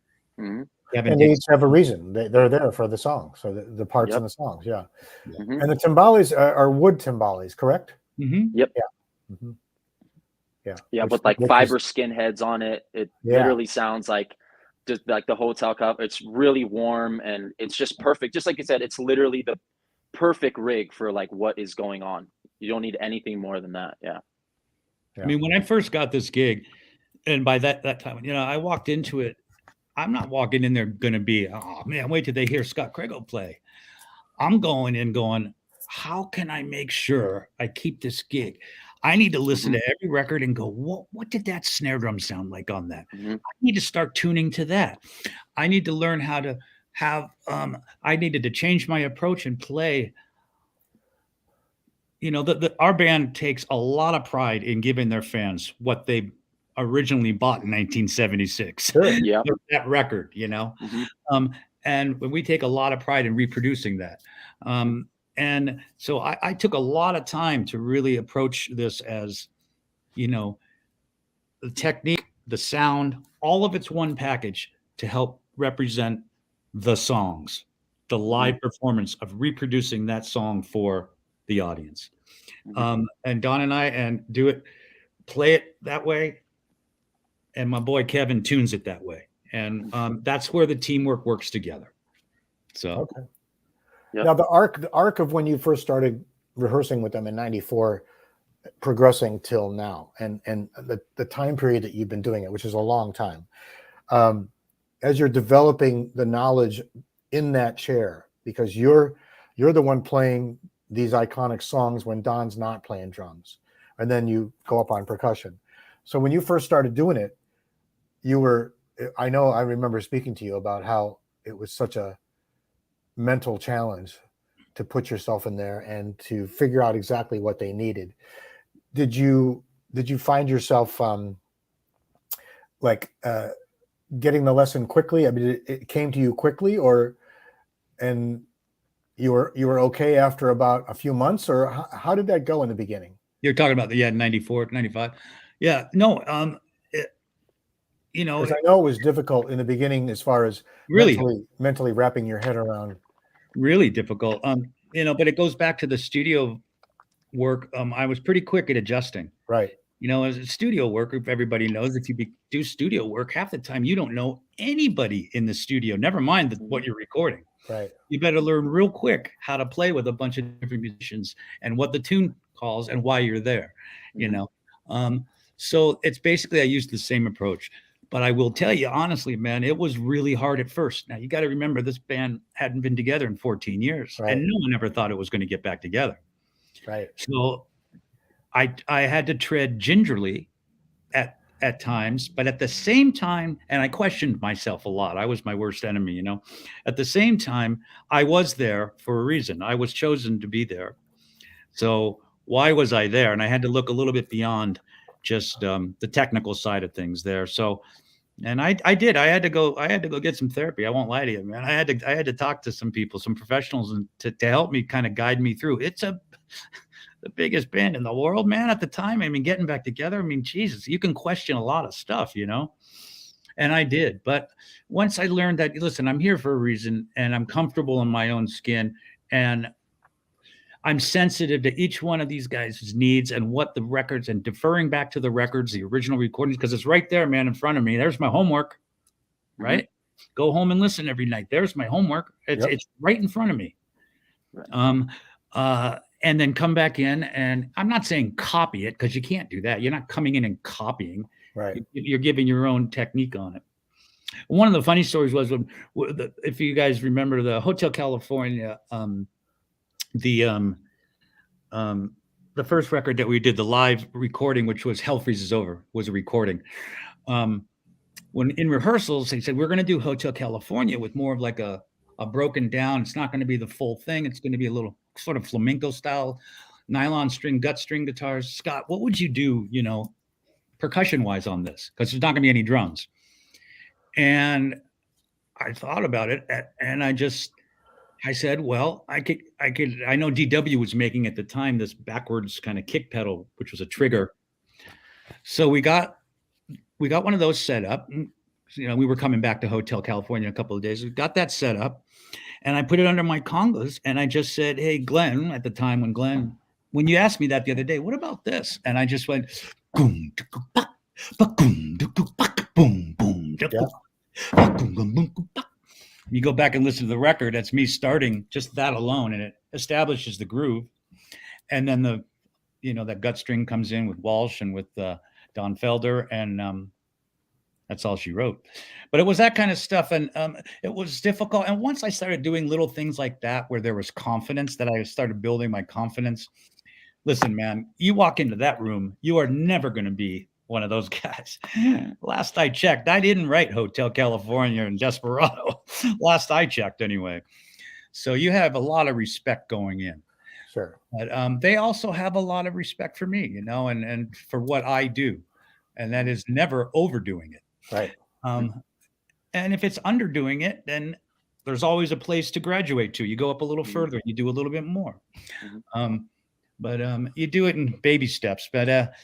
Speaker 2: Mm-hmm.
Speaker 1: And they each have a reason. They're there for the song. So the parts in the songs, yeah.
Speaker 2: Mm-hmm.
Speaker 1: And the timbales are wood timbales, correct?
Speaker 4: Mm-hmm.
Speaker 2: Yep.
Speaker 1: Yeah. Mm-hmm.
Speaker 2: Yeah, with like fiber skin heads on it. It literally sounds like just like the Hotel Cup. It's really warm and it's just perfect. Just like you said, it's literally the perfect rig for like what is going on. You don't need anything more than that. Yeah.
Speaker 4: I mean, when I first got this gig, and by that time, I walked into it. I'm not walking in there going to be, oh man, wait till they hear Scott Crago play. I'm going in going, how can I make sure I keep this gig? I need to listen to every record and go, what did that snare drum sound like on that?
Speaker 2: Mm-hmm.
Speaker 4: I need to start tuning to that. I need to learn how to have, I needed to change my approach and play. Our band takes a lot of pride in giving their fans what they originally bought in 1976.
Speaker 1: Sure.
Speaker 2: Yeah.
Speaker 4: That record,
Speaker 2: Mm-hmm.
Speaker 4: And we take a lot of pride in reproducing that. And so I took a lot of time to really approach this as, the technique, the sound, all of it's one package to help represent the songs, the live performance of reproducing that song for the audience.
Speaker 2: Mm-hmm.
Speaker 4: And Don and I play it that way. And my boy Kevin tunes it that way. And that's where the teamwork works together. So
Speaker 1: okay. Yep. Now the arc of when you first started rehearsing with them in '94, progressing till now, and the time period that you've been doing it, which is a long time, as you're developing the knowledge in that chair, because you're the one playing these iconic songs when Don's not playing drums, and then you go up on percussion. So when you first started doing it, I remember speaking to you about how it was such a mental challenge to put yourself in there and to figure out exactly what they needed. Did you find yourself like getting the lesson quickly? I mean, it came to you quickly, and you were okay after about a few months, or how did that go in the beginning?
Speaker 4: You're talking about 94, 95. Yeah, no, you know,
Speaker 1: Because I know it was difficult in the beginning as far as
Speaker 4: really,
Speaker 1: mentally wrapping your head around.
Speaker 4: really difficult. You know, but it goes back to the studio work. I was pretty quick at adjusting.
Speaker 1: Right.
Speaker 4: You know, as a studio worker, if everybody knows, if you do studio work, half the time you don't know anybody in the studio. Never mind what you're recording.
Speaker 1: Right.
Speaker 4: You better learn real quick how to play with a bunch of different musicians and what the tune calls and why you're there. You know, so it's basically I used the same approach. But I will tell you honestly, man, it was really hard at first. Now you got to remember this band hadn't been together in 14 years,
Speaker 1: Right.
Speaker 4: and no one ever thought it was going to get back together.
Speaker 1: Right.
Speaker 4: So I had to tread gingerly at times, but at the same time, and I questioned myself a lot. I was my worst enemy, you know. At the same time, I was there for a reason. I was chosen to be there. So why was I there? And I had to look a little bit beyond just the technical side of things there. So, and I did. I had to go get some therapy. I won't lie to you, man. I had to talk to some people, some professionals, and to help me kind of guide me through. It's the biggest band in the world, man, at the time. I mean, getting back together, I mean, Jesus, you can question a lot of stuff, you know? And I did. But once I learned that, listen, I'm here for a reason and I'm comfortable in my own skin and I'm sensitive to each one of these guys' needs and what the records and deferring back to the records, the original recordings, because it's right there, man, in front of me. There's my homework, right? Go home and listen every night. There's my homework. It's right in front of me. Right. And then come back in, and I'm not saying copy it because you can't do that. You're not coming in and copying.
Speaker 1: Right.
Speaker 4: You're giving your own technique on it. One of the funny stories was if you guys remember the Hotel California, the first record that we did, the live recording, which was Hell Freezes Over, was a recording. When in rehearsals, they said, we're going to do Hotel California with more of like a broken down. It's not going to be the full thing. It's going to be a little sort of flamenco style, nylon string, gut string guitars. Scott, what would you do, you know, percussion wise on this? Because there's not going to be any drums. And I thought about it, and I said, well, I know DW was making at the time this backwards kind of kick pedal, which was a trigger. So we got one of those set up. You know, we were coming back to Hotel California in a couple of days. We got that set up, and I put it under my congas, and I just said, hey, Glenn, at the time when you asked me that the other day, what about this? And I just went, boom, boom, boom. You go back and listen to the record, that's me starting just that alone, and it establishes the groove. And then that gut string comes in with Walsh and with Don Felder, and that's all she wrote. But it was that kind of stuff, and it was difficult. And once I started doing little things like that, where there was confidence, that I started building my confidence. Listen, man, you walk into that room, you are never going to be one of those guys. Last I checked, I didn't write Hotel California and Desperado. Last I checked, anyway. So you have a lot of respect going in.
Speaker 1: Sure.
Speaker 4: But they also have a lot of respect for me, you know, and for what I do. And that is never overdoing it.
Speaker 1: Right.
Speaker 4: And if it's underdoing it, then there's always a place to graduate to. You go up a little further, you do a little bit more. But you do it in baby steps. But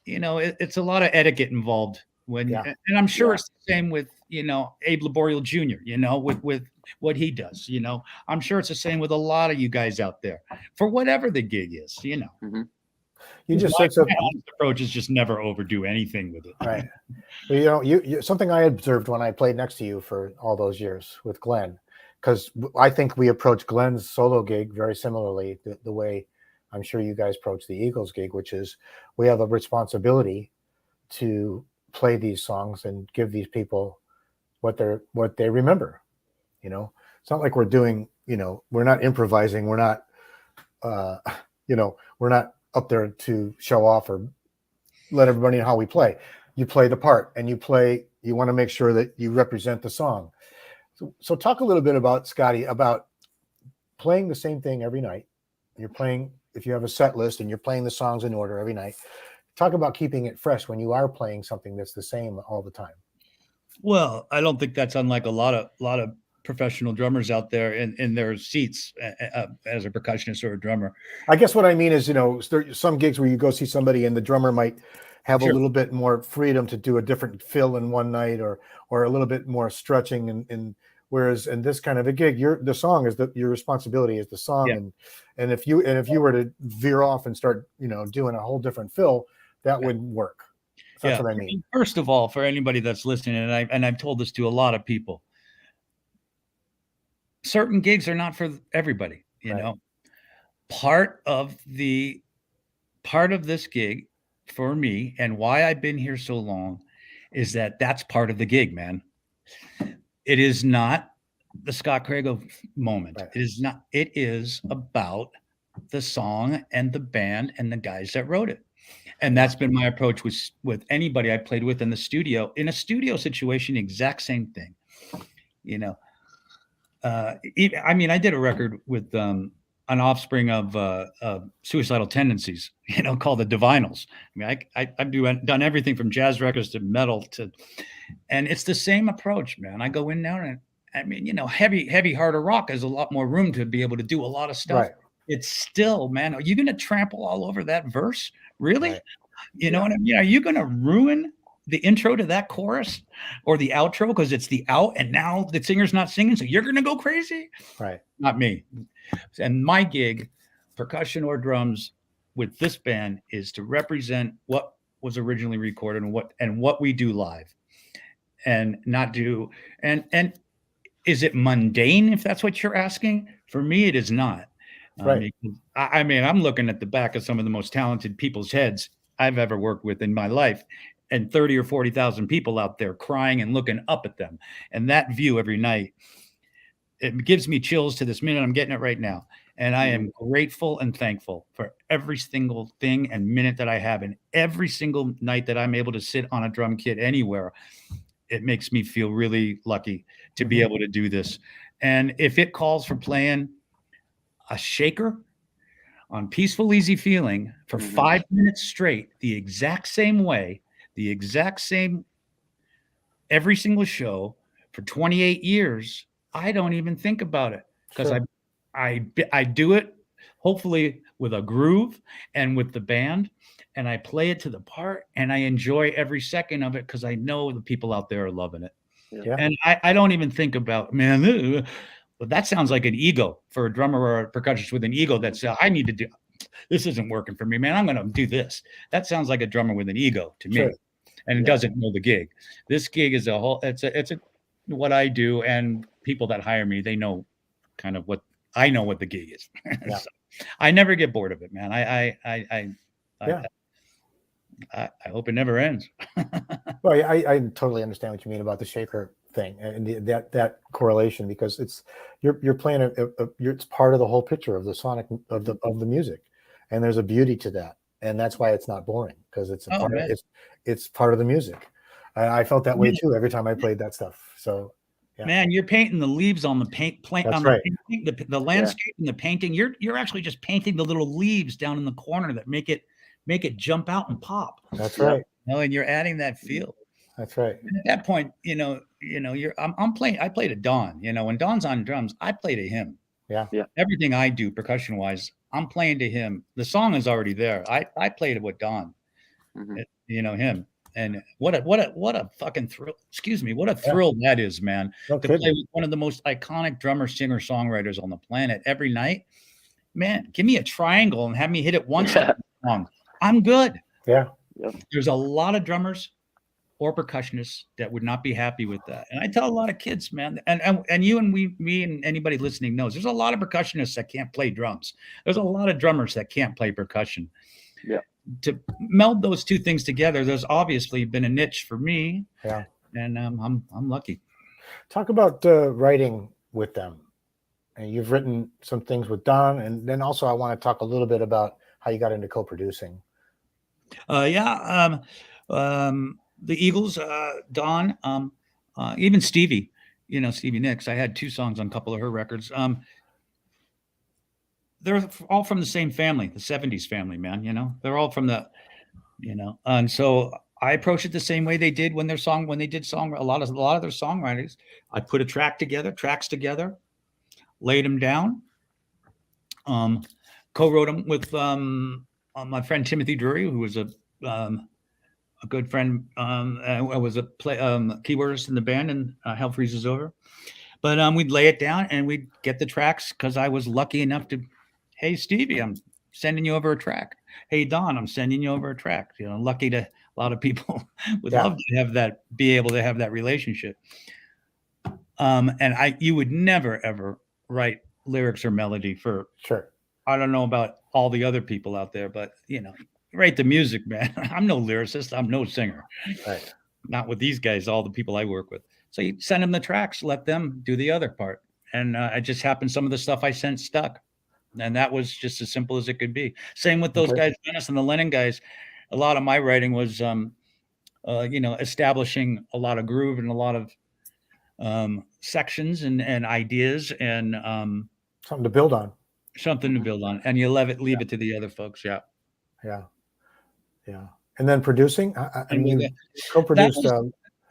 Speaker 4: you know, it's a lot of etiquette involved and I'm sure it's the same with, you know, Abe Laboriel Jr., you know, with what he does, you know. I'm sure it's the same with a lot of you guys out there for whatever the gig is, you know.
Speaker 1: You just said something.
Speaker 4: My approach is just never overdo anything with it.
Speaker 1: Right. You know, you something I observed when I played next to you for all those years with Glenn, because I think we approach Glenn's solo gig very similarly, the way I'm sure you guys approach the Eagles gig, which is we have a responsibility to play these songs and give these people what they remember. You know, it's not like we're doing, you know, we're not improvising. We're not, you know, we're not up there to show off or let everybody know how we play. You play the part, and you want to make sure that you represent the song. So talk a little bit about, Scotty, about playing the same thing every night. You're playing, if you have a set list and you're playing the songs in order every night, talk about keeping it fresh when you are playing something that's the same all the time.
Speaker 4: Well, I don't think that's unlike a lot of professional drummers out there in their seats as a percussionist or a drummer.
Speaker 1: I guess what I mean is, there's some gigs where you go see somebody and the drummer might have
Speaker 4: Sure.
Speaker 1: a little bit more freedom to do a different fill in one night or a little bit more stretching. And whereas in this kind of a gig, the song is your responsibility is the song.
Speaker 4: Yeah.
Speaker 1: And if you were to veer off and start, doing a whole different fill, that wouldn't work. That's what I mean.
Speaker 4: First of all, for anybody that's listening, and I've told this to a lot of people, certain gigs are not for everybody, you know. Part of this gig for me and why I've been here so long is that's part of the gig, man. It is not the Scott Crago moment. Right. It is not. It is about the song and the band and the guys that wrote it. And that's been my approach with anybody I played with in the studio. In a studio situation, exact same thing. I did a record with an offspring of suicidal tendencies, called the Divinals. I've done everything from jazz records to metal and it's the same approach, man. I go in there and heavy, harder rock has a lot more room to be able to do a lot of stuff. Right. It's still, man, are you going to trample all over that verse? Really? Right. You know what I mean? Are you going to ruin the intro to that chorus or the outro because it's the out and now the singer's not singing, so you're going to go crazy?
Speaker 1: Right.
Speaker 4: Not me. And my gig, percussion or drums with this band, is to represent what was originally recorded and what we do live, and not do and is it mundane if that's what you're asking? For me, it is not.
Speaker 1: Right.
Speaker 4: I'm looking at the back of some of the most talented people's heads I've ever worked with in my life, and 30 or 40,000 people out there crying and looking up at them. And that view every night, it gives me chills to this minute. I'm getting it right now. And I am grateful and thankful for every single thing and minute that I have. And every single night that I'm able to sit on a drum kit anywhere, it makes me feel really lucky to be able to do this. And if it calls for playing a shaker on Peaceful Easy Feeling for 5 minutes straight, the exact same way, the exact same every single show for 28 years, I don't even think about it because I do it hopefully with a groove and with the band, and I play it to the part, and I enjoy every second of it because I know the people out there are loving it.
Speaker 1: Yeah.
Speaker 4: And I don't even think about, man, but that sounds like an ego for a drummer or a percussionist with an ego that's I need to do this isn't working for me, man. I'm going to do this. That sounds like a drummer with an ego to me, and it doesn't know the gig. This gig is a whole. It's a what I do, and people that hire me, they know kind of what I know what the gig is.
Speaker 1: Yeah.
Speaker 4: So I never get bored of it, man. I hope it never ends.
Speaker 1: Well, I totally understand what you mean about the shaker thing and that correlation, because you're playing it's part of the whole picture of the sonic of the music, and there's a beauty to that, and that's why it's not boring, because it's it's part of the music. I felt that way too every time I played that stuff. So yeah.
Speaker 4: Man, you're painting the leaves on the paint on
Speaker 1: right.
Speaker 4: the landscape and the painting. You're actually just painting the little leaves down in the corner that make it jump out and pop.
Speaker 1: That's right.
Speaker 4: And you're adding that feel.
Speaker 1: That's right.
Speaker 4: And at that point, I'm playing. I play to Don. When Don's on drums, I play to him.
Speaker 1: Yeah.
Speaker 4: Everything I do percussion wise, I'm playing to him. The song is already there. I play to what Don. Him. And what a fucking thrill. Excuse me. What a thrill that is, man. To play with one of the most iconic drummer, singer, songwriters on the planet every night. Man, give me a triangle and have me hit it once. I'm good.
Speaker 1: Yeah.
Speaker 4: There's a lot of drummers or percussionists that would not be happy with that. And I tell a lot of kids, man, and you and me and anybody listening knows there's a lot of percussionists that can't play drums. There's a lot of drummers that can't play percussion.
Speaker 2: Yeah.
Speaker 4: To meld those two things together, there's obviously been a niche for me.
Speaker 1: Yeah.
Speaker 4: And I'm lucky.
Speaker 1: Talk about writing with them. And you've written some things with Don, and then also I want to talk a little bit about how you got into co-producing.
Speaker 4: The Eagles, Don, even Stevie, Stevie Nicks. I had 2 songs on a couple of her records. They're all from the same family, the 70s family, man. They're all from the And so I approach it the same way they did when they did a lot of their songwriters. I put tracks together, laid them down, co-wrote them with my friend Timothy Drury, who was a good friend. I was a keyboardist in the band, and Hell Freezes Over. But we'd lay it down and we'd get the tracks, because I was lucky enough to, hey, Stevie, I'm sending you over a track. Hey, Don, I'm sending you over a track. Lucky to, a lot of people would love to be able to have that relationship. And you would never, ever write lyrics or melody for,
Speaker 1: Sure.
Speaker 4: I don't know about all the other people out there, but, write the music, man. I'm no lyricist. I'm no singer.
Speaker 1: Right.
Speaker 4: Not with these guys, all the people I work with. So you send them the tracks, let them do the other part. And it just happened. Some of the stuff I sent stuck. And that was just as simple as it could be. Same with those guys, Dennis and the Lennon guys. A lot of my writing was, establishing a lot of groove and a lot of sections and ideas and
Speaker 1: something to build on.
Speaker 4: And you leave it to the other folks. Yeah.
Speaker 1: And then producing, I mean, co-produced.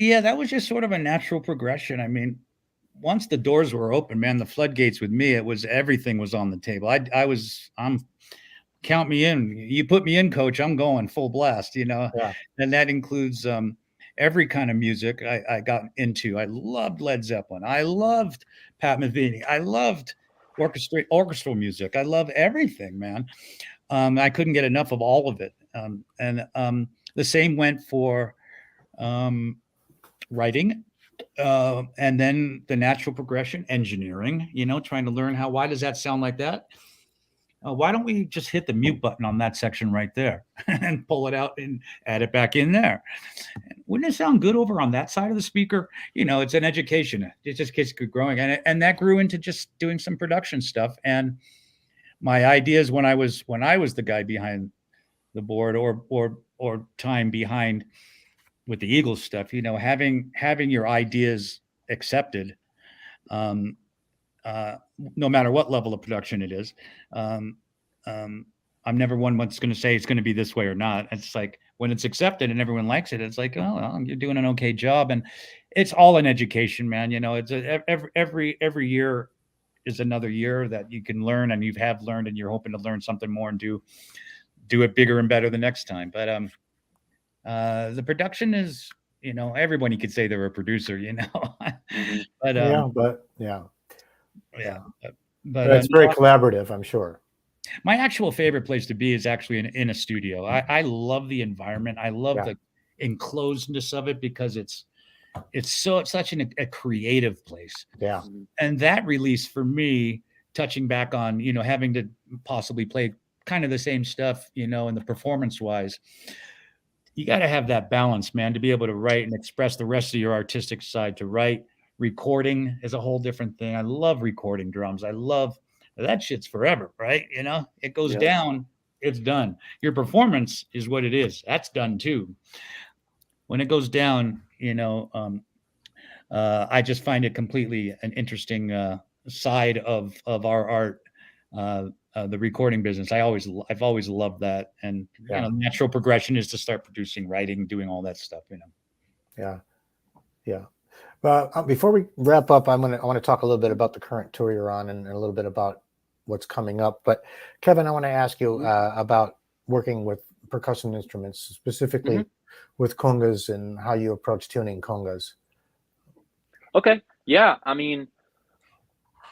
Speaker 4: That was just sort of a natural progression. I mean, once the doors were open, man, the floodgates with me, everything was on the table. Count me in. You put me in, coach, I'm going full blast, and that includes every kind of music I got into. I loved Led Zeppelin. I loved Pat Metheny. I loved orchestral music. I love everything, man. I couldn't get enough of all of it. And the same went for writing, and then the natural progression, engineering, trying to learn why does that sound like that? Why don't we just hit the mute button on that section right there and pull it out and add it back in there? Wouldn't it sound good over on that side of the speaker? It's an education. It just keeps growing. And that grew into just doing some production stuff. And my ideas when I was the guy behind the board or time behind with the Eagles stuff, having your ideas accepted, no matter what level of production it is. I'm never one that's going to say it's going to be this way or not. It's like when it's accepted and everyone likes it, it's like, oh, well, you're doing an okay job. And it's all an education, man. It's every year is another year that you can learn, and you have learned, and you're hoping to learn something more and do it bigger and better the next time. But the production is, everybody could say they're a producer, but but
Speaker 1: it's very collaborative, I'm sure.
Speaker 4: My actual favorite place to be is actually in a studio. I love the environment. I love the enclosedness of it, because it's such a creative place.
Speaker 1: Yeah.
Speaker 4: And that release for me, touching back on, having to possibly play kind of the same stuff, in the performance wise, you got to have that balance, man, to be able to write and express the rest of your artistic side. To write, recording is a whole different thing. I love recording drums. I love that shit's forever, right? It goes down, it's done. Your performance is what it is. That's done too. When it goes down, I just find it completely an interesting side of our art, the recording business. I've always loved that. And natural progression is to start producing, writing, doing all that stuff.
Speaker 1: Yeah. But before we wrap up, I want to talk a little bit about the current tour you're on, and a little bit about what's coming up. But Kevin, I want to ask you about working with percussion instruments, specifically with congas, and how you approach tuning congas.
Speaker 2: Okay. Yeah. I mean,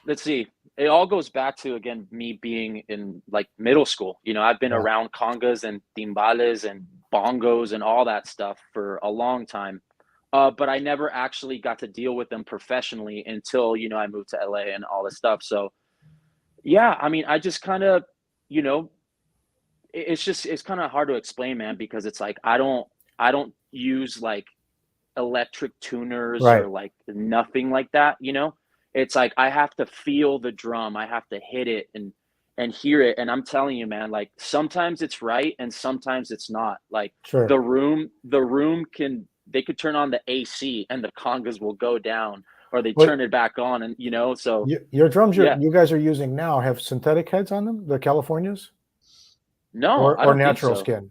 Speaker 2: let's see. It all goes back to, again, me being in like middle school. I've been around congas and timbales and bongos and all that stuff for a long time. But I never actually got to deal with them professionally until, I moved to LA and all this stuff. So yeah, I mean, I just kind of, it's kind of hard to explain, man, because it's like, I don't use like electric tuners or like nothing like that. It's like, I have to feel the drum. I have to hit it and hear it. And I'm telling you, man, like sometimes it's right and sometimes it's not. Like the room they could turn on the AC and the congas will go down, or they turn it back on, and so
Speaker 1: your drums you guys are using now have synthetic heads on them, the Californias?
Speaker 2: No,
Speaker 1: or natural skin.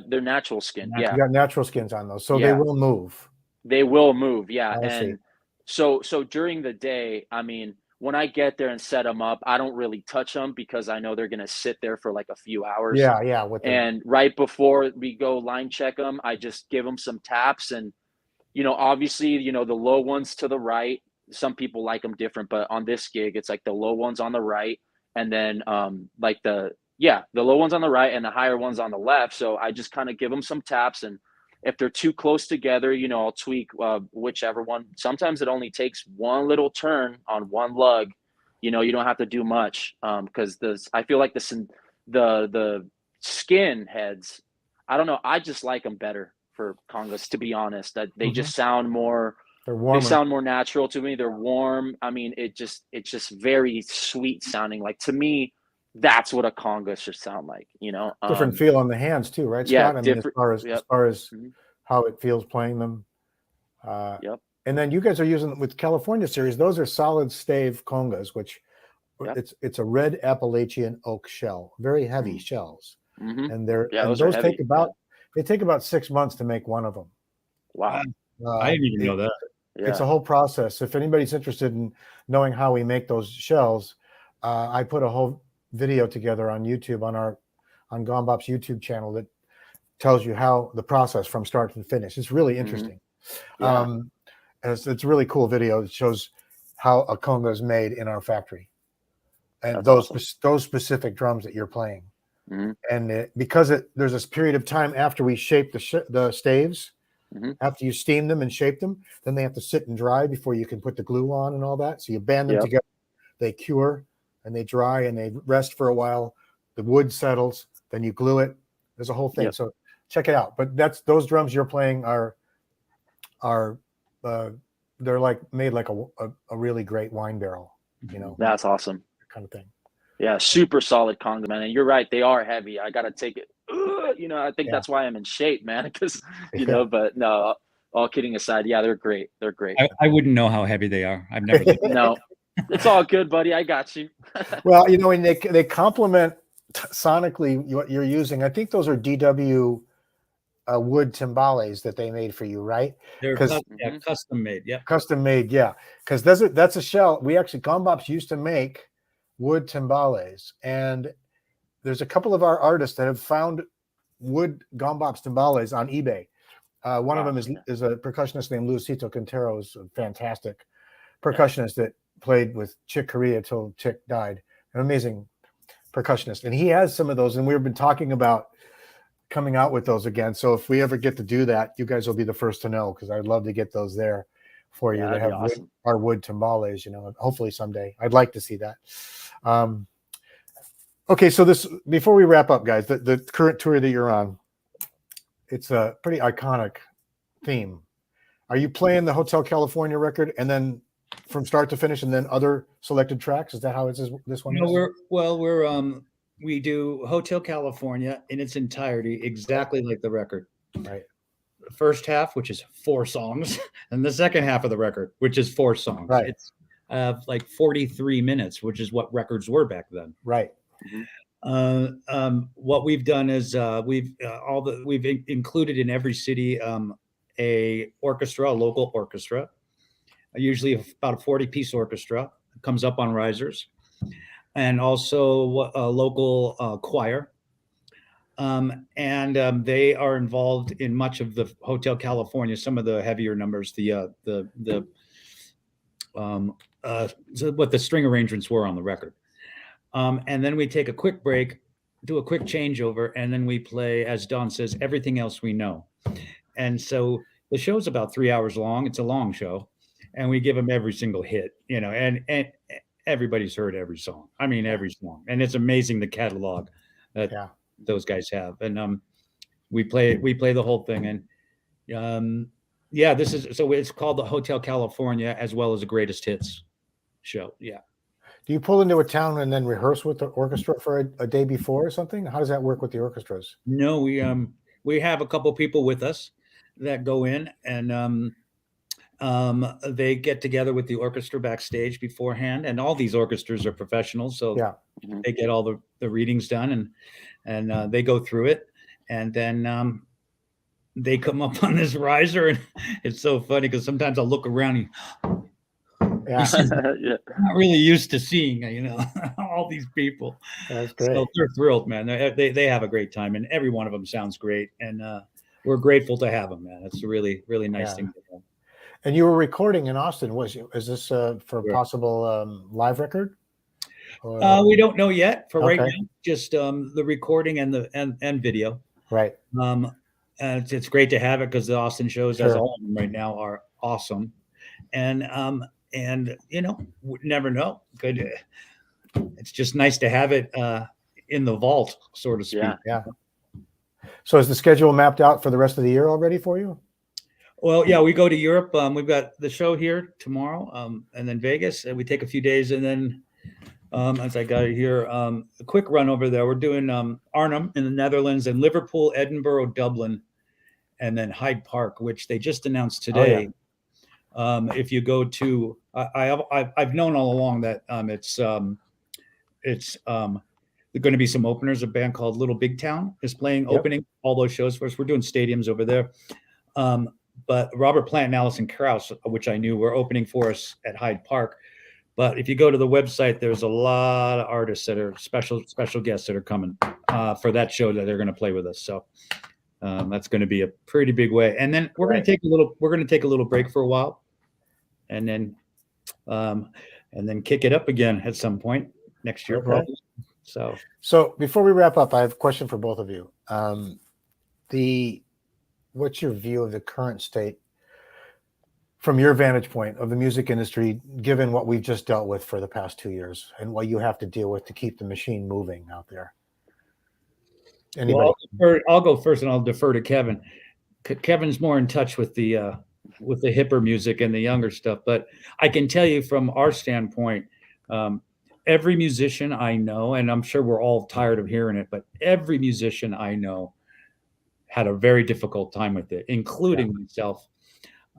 Speaker 2: they're natural skin.
Speaker 1: You
Speaker 2: Yeah,
Speaker 1: got natural skins on those, so they
Speaker 2: Yeah.
Speaker 1: will move.
Speaker 2: they will move. Yeah,
Speaker 1: I see.
Speaker 2: and so during the day, I mean, when I get there and set them up, I don't really touch them because I know they're gonna sit there for like a few hours.
Speaker 1: Yeah, with the
Speaker 2: And right before we go line check them, I just give them some taps. And, obviously, the low ones to the right, some people like them different, but on this gig, it's like the low ones on the right. And then, like the low ones on the right and the higher ones on the left. So I just kind of give them some taps. And if they're too close together, I'll tweak whichever one. Sometimes it only takes one little turn on one lug. You don't have to do much because I feel like the skin heads, I don't know, I just like them better for congas, to be honest. That they just sound more.
Speaker 1: they're warmer.
Speaker 2: They sound more natural to me. They're warm. I mean, it's just very sweet sounding. Like, to me, that's what a conga should sound like.
Speaker 1: Different feel on the hands too, right,
Speaker 2: yeah,
Speaker 1: Scott? I mean, as far as
Speaker 2: yep.
Speaker 1: Mm-hmm. how it feels playing them.
Speaker 2: Yep.
Speaker 1: And then you guys are using with California series. Those are solid stave congas, which
Speaker 2: Yep.
Speaker 1: it's a red Appalachian oak shell, very heavy shells,
Speaker 2: Mm-hmm.
Speaker 1: and
Speaker 2: those
Speaker 1: those
Speaker 2: are
Speaker 1: take
Speaker 2: heavy.
Speaker 1: they take about 6 months to make one of them.
Speaker 2: Wow.
Speaker 4: I didn't even know that.
Speaker 2: Yeah.
Speaker 1: It's a whole process. If anybody's interested in knowing how we make those shells, I put a whole video together on YouTube on Gombop's YouTube channel that tells you how the process from start to finish. It's really interesting.
Speaker 2: Yeah.
Speaker 1: And it's a really cool video that shows how a conga is made in our factory, and
Speaker 2: That's
Speaker 1: those specific drums that you're playing.
Speaker 2: Mm-hmm.
Speaker 1: And because there's this period of time after we shape the staves.
Speaker 2: Mm-hmm.
Speaker 1: After you steam them and shape them, then they have to sit and dry before you can put the glue on and all that. So you band them
Speaker 2: Yep.
Speaker 1: together, they cure and they dry and they rest for a while. The wood settles, then you glue it. There's a whole thing.
Speaker 2: Yep.
Speaker 1: So check it out. But those drums you're playing are they're like made like a really great wine barrel,
Speaker 2: That's awesome.
Speaker 1: kind of thing.
Speaker 2: Yeah, super solid conga, man. And you're right, they are heavy. I gotta take it. I think that's why I'm in shape, man. Because but no, all kidding aside, yeah, they're great. They're great.
Speaker 4: I wouldn't know how heavy they are. I've never.
Speaker 2: No, it's all good, buddy. I got you.
Speaker 1: Well, and they complement sonically what you're using. I think those are DW wood timbales that they made for you, right?
Speaker 4: They're custom made. Yeah,
Speaker 1: custom made. Yeah, because that's a shell. We actually Gombops used to make wood timbales, and there's a couple of our artists that have found wood Gombops timbales on eBay. One of them is a percussionist named Luisito Quintero, who's a fantastic percussionist that played with Chick Corea till Chick died. An amazing percussionist, and he has some of those, and we've been talking about coming out with those again. So if we ever get to do that, you guys will be the first to know, because I'd love to get those there for you to have
Speaker 2: awesome.
Speaker 1: our wood timbales, hopefully someday. I'd like to see that. Okay, so before we wrap up, guys, the current tour that you're on, it's a pretty iconic theme. Are you playing the Hotel California record and then from start to finish and then other selected tracks? Is that how this one is?
Speaker 4: We do Hotel California in its entirety, exactly like the record.
Speaker 1: Right.
Speaker 4: The first half, which is 4 songs, and the second half of the record, which is 4 songs.
Speaker 1: Right.
Speaker 4: It's like 43 minutes, which is what records were back then.
Speaker 1: Right.
Speaker 4: What we've done is we've included in every city a local orchestra, usually about a 40-piece orchestra. It comes up on risers. And also a local choir. And they are involved in much of the Hotel California, some of the heavier numbers, what the string arrangements were on the record. And then we take a quick break, do a quick changeover, and then we play, as Don says, everything else we know. And so the show's about 3 hours long. It's a long show. And we give them every single hit, and everybody's heard every song. I mean, every song. And it's amazing the catalog that those guys have. And we play the whole thing. And it's called the Hotel California, as well as the Greatest Hits show. Yeah.
Speaker 1: Do you pull into a town and then rehearse with the orchestra for a day before or something? How does that work with the orchestras?
Speaker 4: No, we have a couple people with us that go in, and they get together with the orchestra backstage beforehand, and all these orchestras are professionals, so they get all the readings done, and they go through it, and then they come up on this riser, and it's so funny because sometimes I'll look around and
Speaker 1: Yeah,
Speaker 2: Yeah.
Speaker 4: I'm not really used to seeing, all these people.
Speaker 1: that's great.
Speaker 4: So they're thrilled, man. They have a great time, and every one of them sounds great, and we're grateful to have them, man. It's a really, really nice thing to have.
Speaker 1: And you were recording in Austin. Is this for a
Speaker 4: Sure.
Speaker 1: possible live record? Or,
Speaker 4: We don't know yet for right
Speaker 1: Okay.
Speaker 4: now. Just the recording and the and video.
Speaker 1: right.
Speaker 4: It's great to have it because the Austin shows, as
Speaker 1: Sure.
Speaker 4: all of them right now, are awesome, and never know. Good. It's just nice to have it in the vault, so to speak.
Speaker 2: Yeah.
Speaker 1: So is the schedule mapped out for the rest of the year already for you?
Speaker 4: Well, yeah, we go to Europe. We've got the show here tomorrow, and then Vegas, and we take a few days, and then as I got it here, a quick run over there. We're doing Arnhem in the Netherlands, and Liverpool, Edinburgh, Dublin, and then Hyde Park, which they just announced today. If you go to, I've known all along that it's going to be some openers. A band called Little Big Town is playing opening all those shows for us. We're doing stadiums over there. But Robert Plant and Alison Krauss, which I knew, were opening for us at Hyde Park. But if you go to the website, there's a lot of artists that are special guests that are coming for that show that they're going to play with us. So that's going to be a pretty big way. And then we're going to take a little break for a while, and then kick it up again at some point next year.
Speaker 1: Okay.
Speaker 4: Probably.
Speaker 1: So before we wrap up, I have a question for both of you. What's your view of the current state from your vantage point of the music industry, given what we've just dealt with for the past 2 years and what you have to deal with to keep the machine moving out there? Anybody?
Speaker 4: Well, I'll go first, and I'll defer to Kevin. Kevin's more in touch with the hipper music and the younger stuff. But I can tell you from our standpoint, every musician I know, and I'm sure we're all tired of hearing it, but every musician I know had a very difficult time with it, including myself.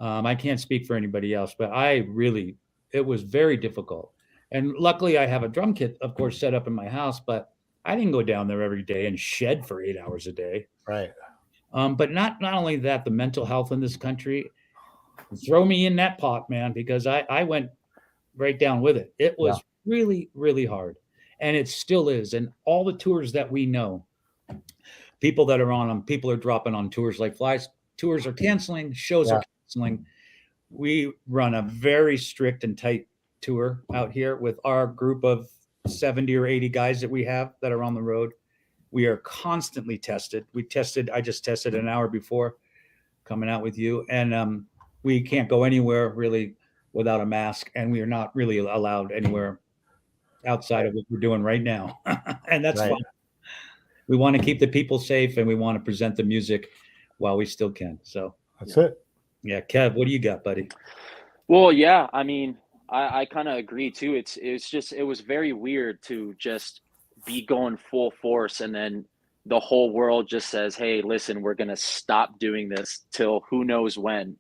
Speaker 4: I can't speak for anybody else, but it was very difficult. And luckily I have a drum kit, of course, set up in my house, but I didn't go down there every day and shed for 8 hours a day.
Speaker 1: Right.
Speaker 4: But not only that, the mental health in this country, throw me in that pot, man, because I went right down with it. It was really, really hard. And it still is. And all the tours that we know, people that are on them, people are dropping on tours like flies. Tours are canceling, shows are canceling. We run a very strict and tight tour out here with our group of 70 or 80 guys that we have that are on the road. We are constantly tested. I just tested an hour before coming out with you. And we can't go anywhere really without a mask. And we are not really allowed anywhere outside of what we're doing right now. And that's fine. We want to keep the people safe, and we want to present the music while we still can. So
Speaker 1: that's it.
Speaker 4: Yeah. Kev, what do you got, buddy?
Speaker 2: Well, yeah, I mean, I kind of agree too. It was very weird to just be going full force, and then the whole world just says, hey, listen, we're going to stop doing this till who knows when.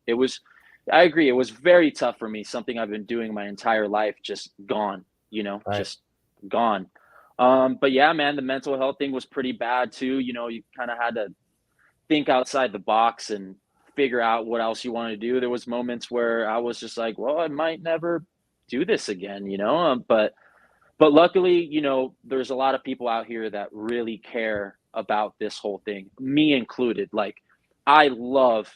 Speaker 2: I agree. It was very tough for me. Something I've been doing my entire life, just gone, just gone. But yeah, man, the mental health thing was pretty bad too. You kind of had to think outside the box and figure out what else you want to do. There was moments where I was just like, well, I might never do this again, but luckily, there's a lot of people out here that really care about this whole thing, me included. Like, I love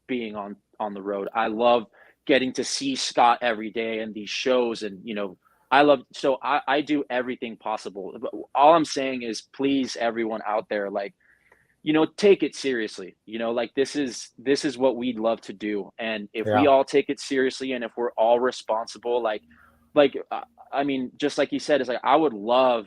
Speaker 2: being on the road. I love getting to see Scott every day and these shows, and I do everything possible. All I'm saying is, please, everyone out there, like, take it seriously. Like, this is what we'd love to do. And if we all take it seriously, and if we're all responsible, I mean, just like you said, it's like, I would love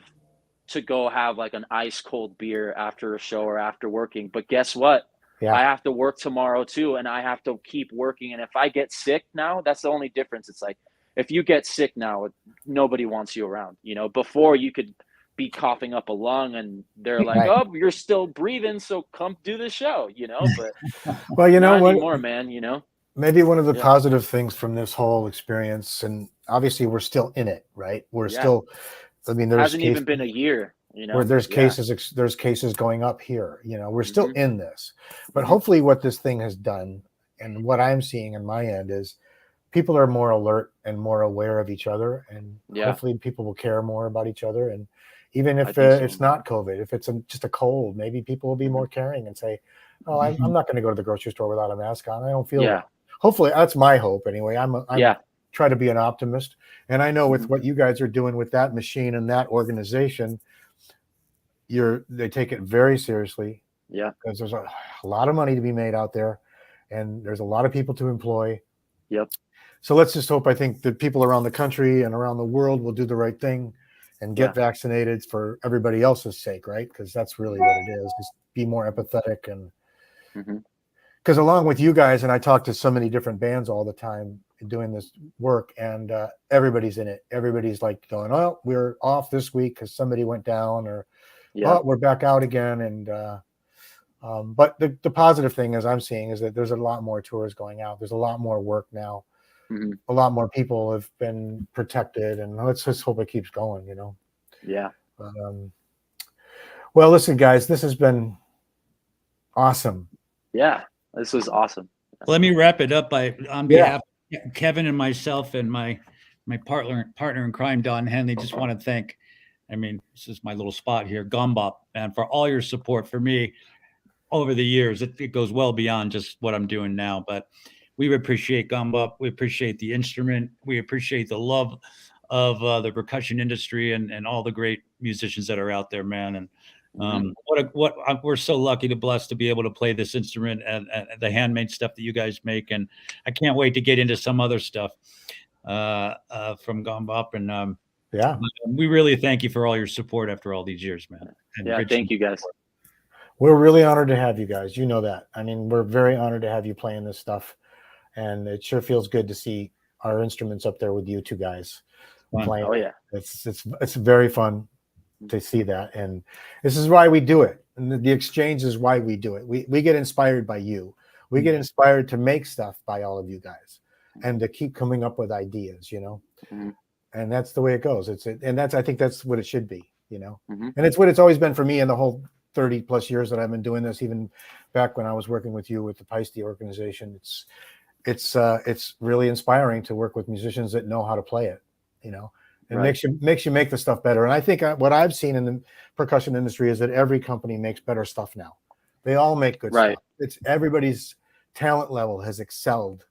Speaker 2: to go have like an ice cold beer after a show or after working. But guess what? Yeah. I have to work tomorrow too. And I have to keep working. And if I get sick now, that's the only difference. It's like, if you get sick now, nobody wants you around. Before, you could be coughing up a lung and they're like, oh, you're still breathing, so come do the show, but
Speaker 1: well,
Speaker 2: not
Speaker 1: what
Speaker 2: anymore, man,
Speaker 1: maybe one of the positive things from this whole experience, and obviously we're still in it, right? We're still, I mean,
Speaker 2: hasn't even been a year. You know,
Speaker 1: where there's
Speaker 2: Yeah.
Speaker 1: cases going up here. You know, we're still
Speaker 2: Mhm.
Speaker 1: in this, but
Speaker 2: Mhm.
Speaker 1: hopefully what this thing has done and what I'm seeing on my end is people are more alert and more aware of each other, and
Speaker 2: Yeah.
Speaker 1: hopefully people will care more about each other. And even
Speaker 2: I
Speaker 1: if
Speaker 2: think so.
Speaker 1: it's not COVID, if it's just a cold, maybe people will be
Speaker 2: Mhm.
Speaker 1: more caring and say, "Oh, I'm not going to go to the grocery store without a mask on. I don't feel
Speaker 2: Yeah.
Speaker 1: well." Hopefully, that's my hope anyway. I'm
Speaker 2: Yeah.
Speaker 1: try to be an optimist, and I know with
Speaker 2: Mhm.
Speaker 1: what you guys are doing with that machine and that organization, they take it very seriously
Speaker 2: Yeah.
Speaker 1: because there's a lot of money to be made out there, and there's a lot of people to employ.
Speaker 2: Yep.
Speaker 1: So let's just hope, I think, that people around the country and around the world will do the right thing and get
Speaker 2: Yeah.
Speaker 1: vaccinated for everybody else's sake, right? Because that's really what it is. Just be more empathetic. And
Speaker 2: Mhm.
Speaker 1: because along with you guys, and I talk to so many different bands all the time doing this work, and everybody's in it. Everybody's like going, "Oh, we're off this week because somebody went down," or
Speaker 2: Yeah.
Speaker 1: "Oh, we're back out again." And but the positive thing, as I'm seeing, is that there's a lot more tours going out. There's a lot more work now.
Speaker 2: Mhm.
Speaker 1: A lot more people have been protected, and let's just hope it keeps going, you know.
Speaker 2: Yeah.
Speaker 1: But, well, listen, guys, this has been awesome.
Speaker 2: Yeah. This was awesome.
Speaker 4: Let me wrap it up on
Speaker 1: Yeah.
Speaker 4: behalf of Kevin and myself and my partner in crime, Don Henley. Just want to thank, I mean, this is my little spot here, Gumbop, and for all your support for me over the years. It goes well beyond just what I'm doing now, but we appreciate Gumbop. We appreciate the instrument. We appreciate the love of the percussion industry and all the great musicians that are out there, man. And
Speaker 2: Mhm.
Speaker 4: we're so lucky to blessed to be able to play this instrument and the handmade stuff that you guys make. And I can't wait to get into some other stuff from Gumbop. And
Speaker 1: Yeah.
Speaker 4: we really thank you for all your support after all these years, man. And
Speaker 2: Yeah.
Speaker 4: Rich,
Speaker 2: Thank you guys.
Speaker 1: We're really honored to have you guys. You know that. I mean, we're very honored to have you playing this stuff. And it sure feels good to see our instruments up there with you two guys
Speaker 4: Fun.
Speaker 1: playing.
Speaker 2: Oh yeah.
Speaker 1: It's very fun to see that. And this is why we do it. And the exchange is why we do it. We get inspired by you. We get inspired to make stuff by all of you guys and to keep coming up with ideas, you know.
Speaker 2: Mhm.
Speaker 1: And that's the way it goes. I think that's what it should be, you know.
Speaker 2: Mhm.
Speaker 1: And it's what it's always been for me in the whole 30 plus years that I've been doing this, even back when I was working with you with the Peisty organization. It's really inspiring to work with musicians that know how to play it, you know. It
Speaker 2: Right.
Speaker 1: makes you make the stuff better. And I think what I've seen in the percussion industry is that every company makes better stuff now. They all make good
Speaker 2: Right.
Speaker 1: stuff. It's everybody's talent level has excelled,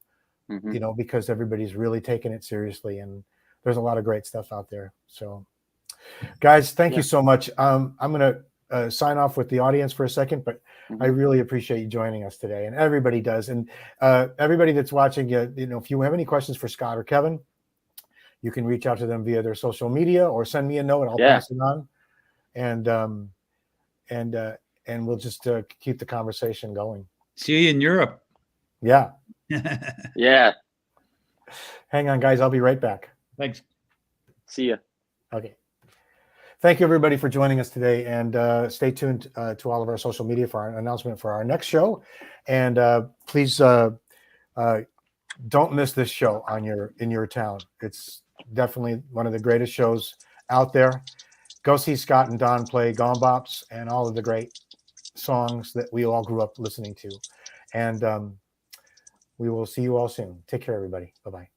Speaker 2: Mhm.
Speaker 1: you know, because everybody's really taking it seriously, and there's a lot of great stuff out there. So guys, thank you so much. I'm going to sign off with the audience for a second, but I
Speaker 2: Mhm.
Speaker 1: really appreciate you joining us today, and everybody does. And everybody that's watching, you know, if you have any questions for Scott or Kevin, you can reach out to them via their social media or send me a note. I'll
Speaker 2: Yeah.
Speaker 1: pass it on, and and we'll just keep the conversation going.
Speaker 4: See you in Europe.
Speaker 1: Yeah.
Speaker 2: Yeah.
Speaker 1: Hang on, guys. I'll be right back.
Speaker 4: Thanks.
Speaker 2: See ya.
Speaker 1: Okay. Thank you, everybody, for joining us today, and stay tuned to all of our social media for our announcement for our next show. And please don't miss this show in your town. It's definitely one of the greatest shows out there. Go see Scott and Don play Gombops and all of the great songs that we all grew up listening to. And we will see you all soon. Take care, everybody. Bye-bye.